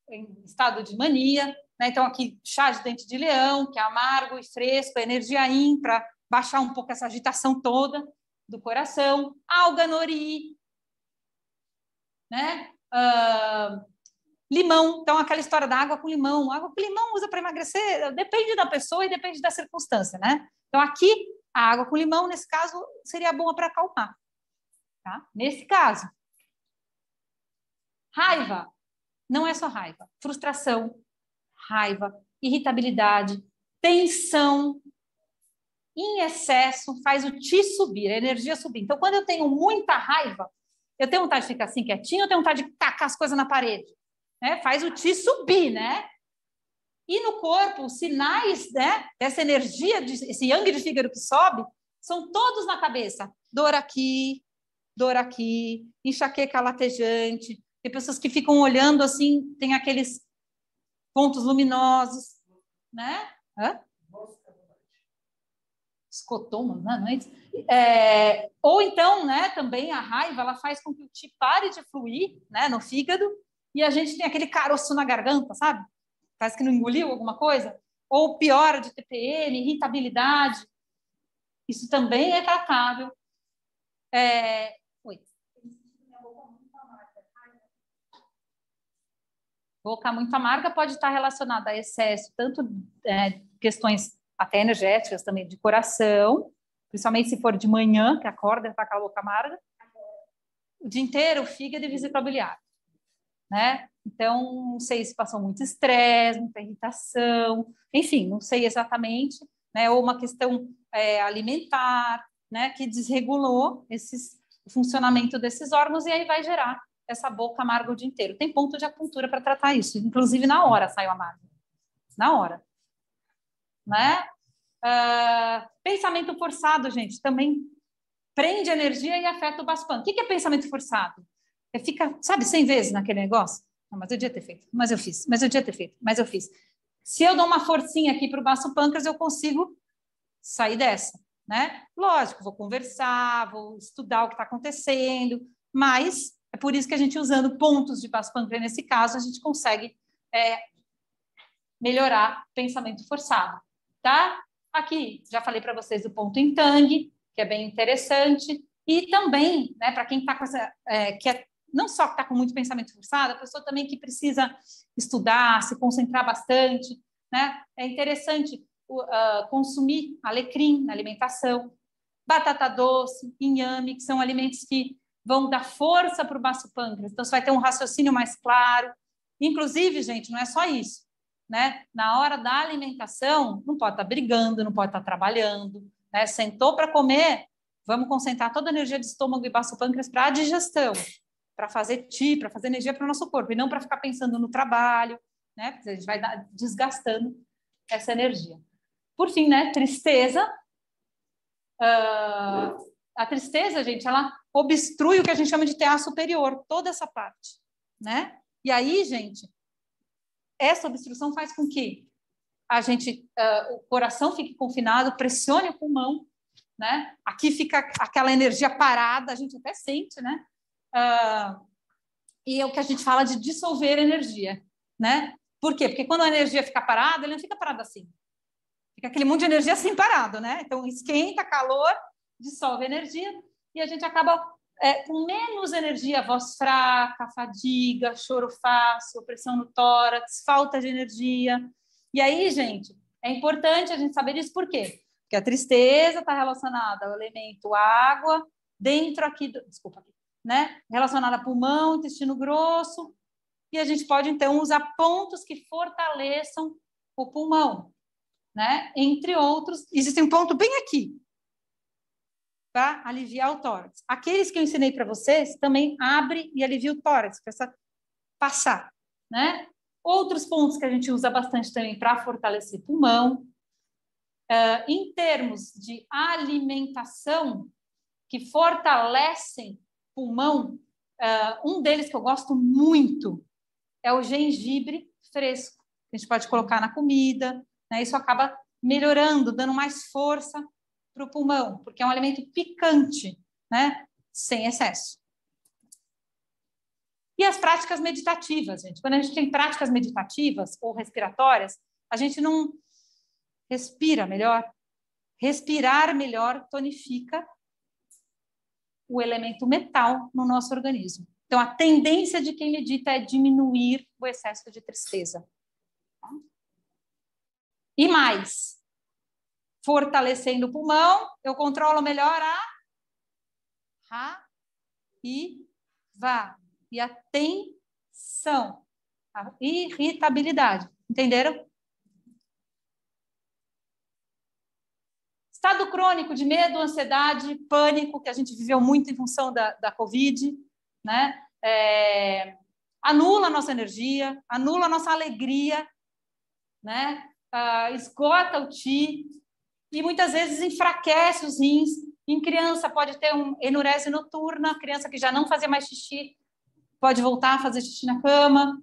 [SPEAKER 1] em estado de mania, né? Então aqui chá de dente de leão, que é amargo e fresco, energia yin para baixar um pouco essa agitação toda do coração, alga nori, né? Limão, então aquela história da água com limão usa para emagrecer, depende da pessoa e depende da circunstância, né? Então aqui a água com limão, nesse caso, seria boa para acalmar. Tá? Nesse caso. Raiva. Não é só raiva. Frustração, raiva, irritabilidade, tensão, em excesso, faz o ti subir, a energia subir. Então, quando eu tenho muita raiva, eu tenho vontade de ficar assim quietinho, eu tenho vontade de tacar as coisas na parede. Né? Faz o ti subir, né? E no corpo, os sinais, né, dessa energia, esse yang de fígado que sobe, são todos na cabeça. Dor aqui, enxaqueca latejante. Tem pessoas que ficam olhando assim, tem aqueles pontos luminosos, né? Escotoma, não é isso? Ou então, né, também a raiva, ela faz com que o ti pare de fluir, né, no fígado, e a gente tem aquele caroço na garganta, sabe? Parece que não engoliu alguma coisa, ou piora de TPM, irritabilidade. Isso também é tratável. Boca muito amarga pode estar relacionada a excesso, tanto questões até energéticas também, de coração, principalmente se for de manhã, que acorda e está com a boca amarga, o dia inteiro, o fígado e vesícula biliar, né? Então, não sei se passou muito estresse, muita irritação, enfim, não sei exatamente, né? Ou uma questão alimentar, né? Que desregulou o funcionamento desses órgãos e aí vai gerar essa boca amarga o dia inteiro. Tem ponto de acupuntura para tratar isso. Inclusive, na hora sai o amargo. Na hora. Né? Pensamento forçado, gente, também prende energia e afeta o Baspan. O que é pensamento forçado? Fica, sabe, 100 vezes naquele negócio. Não, mas eu devia ter feito, mas eu fiz, mas eu devia ter feito, mas eu fiz. Se eu dou uma forcinha aqui para o baço pâncreas, eu consigo sair dessa, né? Lógico, vou conversar, vou estudar o que está acontecendo, mas é por isso que a gente, usando pontos de baço pâncreas, nesse caso, a gente consegue melhorar pensamento forçado, tá? Aqui, já falei para vocês do ponto em Tang, que é bem interessante, e também, né, para quem está com essa, não só que está com muito pensamento forçado, a pessoa também que precisa estudar, se concentrar bastante, né? É interessante consumir alecrim na alimentação, batata doce, inhame, que são alimentos que vão dar força para o baço pâncreas. Então, você vai ter um raciocínio mais claro. Inclusive, gente, não é só isso, né? Na hora da alimentação, não pode estar brigando, não pode estar trabalhando, né? Sentou para comer, vamos concentrar toda a energia de estômago e baço pâncreas para a digestão, para fazer para fazer energia para o nosso corpo, e não para ficar pensando no trabalho, né? Porque a gente vai desgastando essa energia. Por fim, né? Tristeza. A tristeza, gente, ela obstrui o que a gente chama de TA superior, toda essa parte, né? E aí, gente, essa obstrução faz com que o coração fique confinado, pressione o pulmão, né? Aqui fica aquela energia parada, a gente até sente, né? E é o que a gente fala de dissolver energia, né? Por quê? Porque quando a energia fica parada, ele não fica parado assim. Fica aquele monte de energia assim parado, né? Então, esquenta, calor, dissolve energia e a gente acaba com menos energia, voz fraca, fadiga, choro fácil, opressão no tórax, falta de energia. E aí, gente, é importante a gente saber isso por quê? Porque a tristeza está relacionada ao elemento água, dentro aqui, né? Relacionada a pulmão, intestino grosso, e a gente pode, então, usar pontos que fortaleçam o pulmão, né? Entre outros, existe um ponto bem aqui, para aliviar o tórax. Aqueles que eu ensinei para vocês também abre e alivia o tórax, para passar, né? Outros pontos que a gente usa bastante também para fortalecer pulmão. Em termos de alimentação, que fortalecem pulmão, um deles que eu gosto muito é o gengibre fresco. A gente pode colocar na comida, né? Isso acaba melhorando, dando mais força para o pulmão, porque é um alimento picante, né? Sem excesso. E as práticas meditativas, gente. Quando a gente tem práticas meditativas ou respiratórias, a gente não respira melhor. Respirar melhor tonifica o elemento metal no nosso organismo. Então, a tendência de quem medita é diminuir o excesso de tristeza. E mais, fortalecendo o pulmão, eu controlo melhor a raiva e a tensão, a irritabilidade. Entenderam? Estado crônico de medo, ansiedade, pânico, que a gente viveu muito em função da Covid, né? Anula a nossa energia, anula a nossa alegria, né? Esgota o Qi e muitas vezes enfraquece os rins. Em criança pode ter uma enurese noturna, criança que já não fazia mais xixi pode voltar a fazer xixi na cama.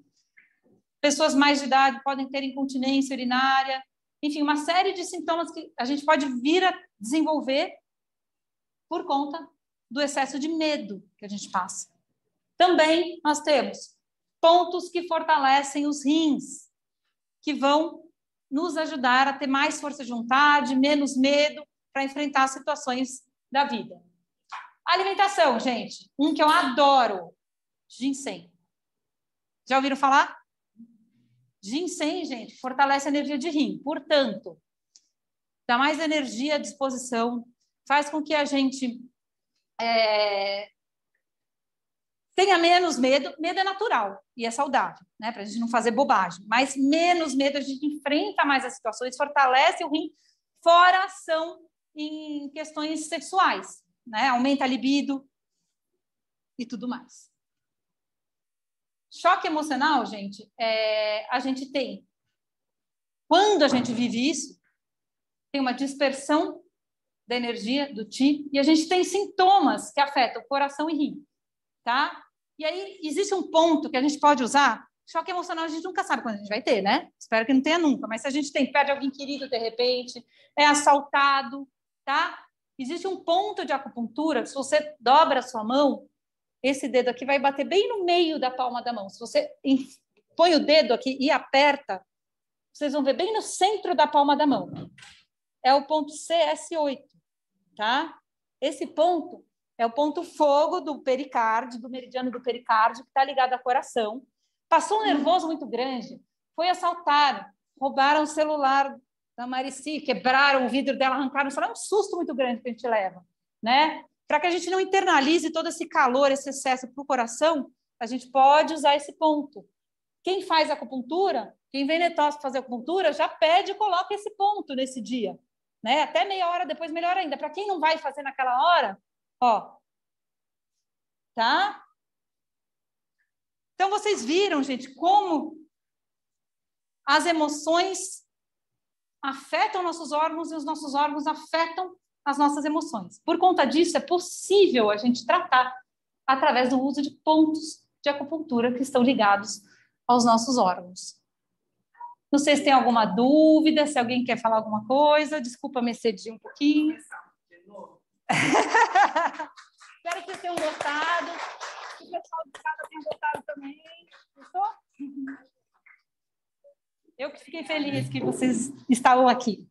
[SPEAKER 1] Pessoas mais de idade podem ter incontinência urinária. Enfim, uma série de sintomas que a gente pode vir a desenvolver por conta do excesso de medo que a gente passa. Também nós temos pontos que fortalecem os rins, que vão nos ajudar a ter mais força de vontade, menos medo para enfrentar as situações da vida. Alimentação, gente. Um que eu adoro, ginseng. Já ouviram falar? Ginseng, gente, fortalece a energia de rim. Portanto, dá mais energia à disposição, faz com que a gente tenha menos medo. Medo é natural e é saudável, né? Para a gente não fazer bobagem. Mas menos medo, a gente enfrenta mais as situações, fortalece o rim, fora ação em questões sexuais, né? Aumenta a libido e tudo mais. Choque emocional, gente, a gente tem, quando a gente vive isso, tem uma dispersão da energia, do Qi, e a gente tem sintomas que afetam o coração e rim, tá? E aí, existe um ponto que a gente pode usar. Choque emocional a gente nunca sabe quando a gente vai ter, né? Espero que não tenha nunca, mas se a gente perde alguém querido de repente, é assaltado, tá? Existe um ponto de acupuntura, se você dobra a sua mão, esse dedo aqui vai bater bem no meio da palma da mão. Se você põe o dedo aqui e aperta, vocês vão ver bem no centro da palma da mão. É o ponto CS8, tá? Esse ponto é o ponto fogo do pericárdio, do meridiano do pericárdio, que está ligado ao coração. Passou um nervoso muito grande, foi assaltar, roubaram o celular da Marici, quebraram o vidro dela, arrancaram o celular. É um susto muito grande que a gente leva, né? Para que a gente não internalize todo esse calor, esse excesso para o coração, a gente pode usar esse ponto. Quem faz acupuntura, quem vem Netóxi para fazer acupuntura, já pede e coloca esse ponto nesse dia, né? Até meia hora depois, melhor ainda. Para quem não vai fazer naquela hora, ó, tá? Então, vocês viram, gente, como as emoções afetam nossos órgãos e os nossos órgãos afetam as nossas emoções. Por conta disso, é possível a gente tratar através do uso de pontos de acupuntura que estão ligados aos nossos órgãos. Não sei se tem alguma dúvida, se alguém quer falar alguma coisa. Desculpa me excedi um pouquinho. Espero que vocês tenham gostado. Que o pessoal de casa tenha gostado também. Gostou? Eu que fiquei feliz que vocês estavam aqui.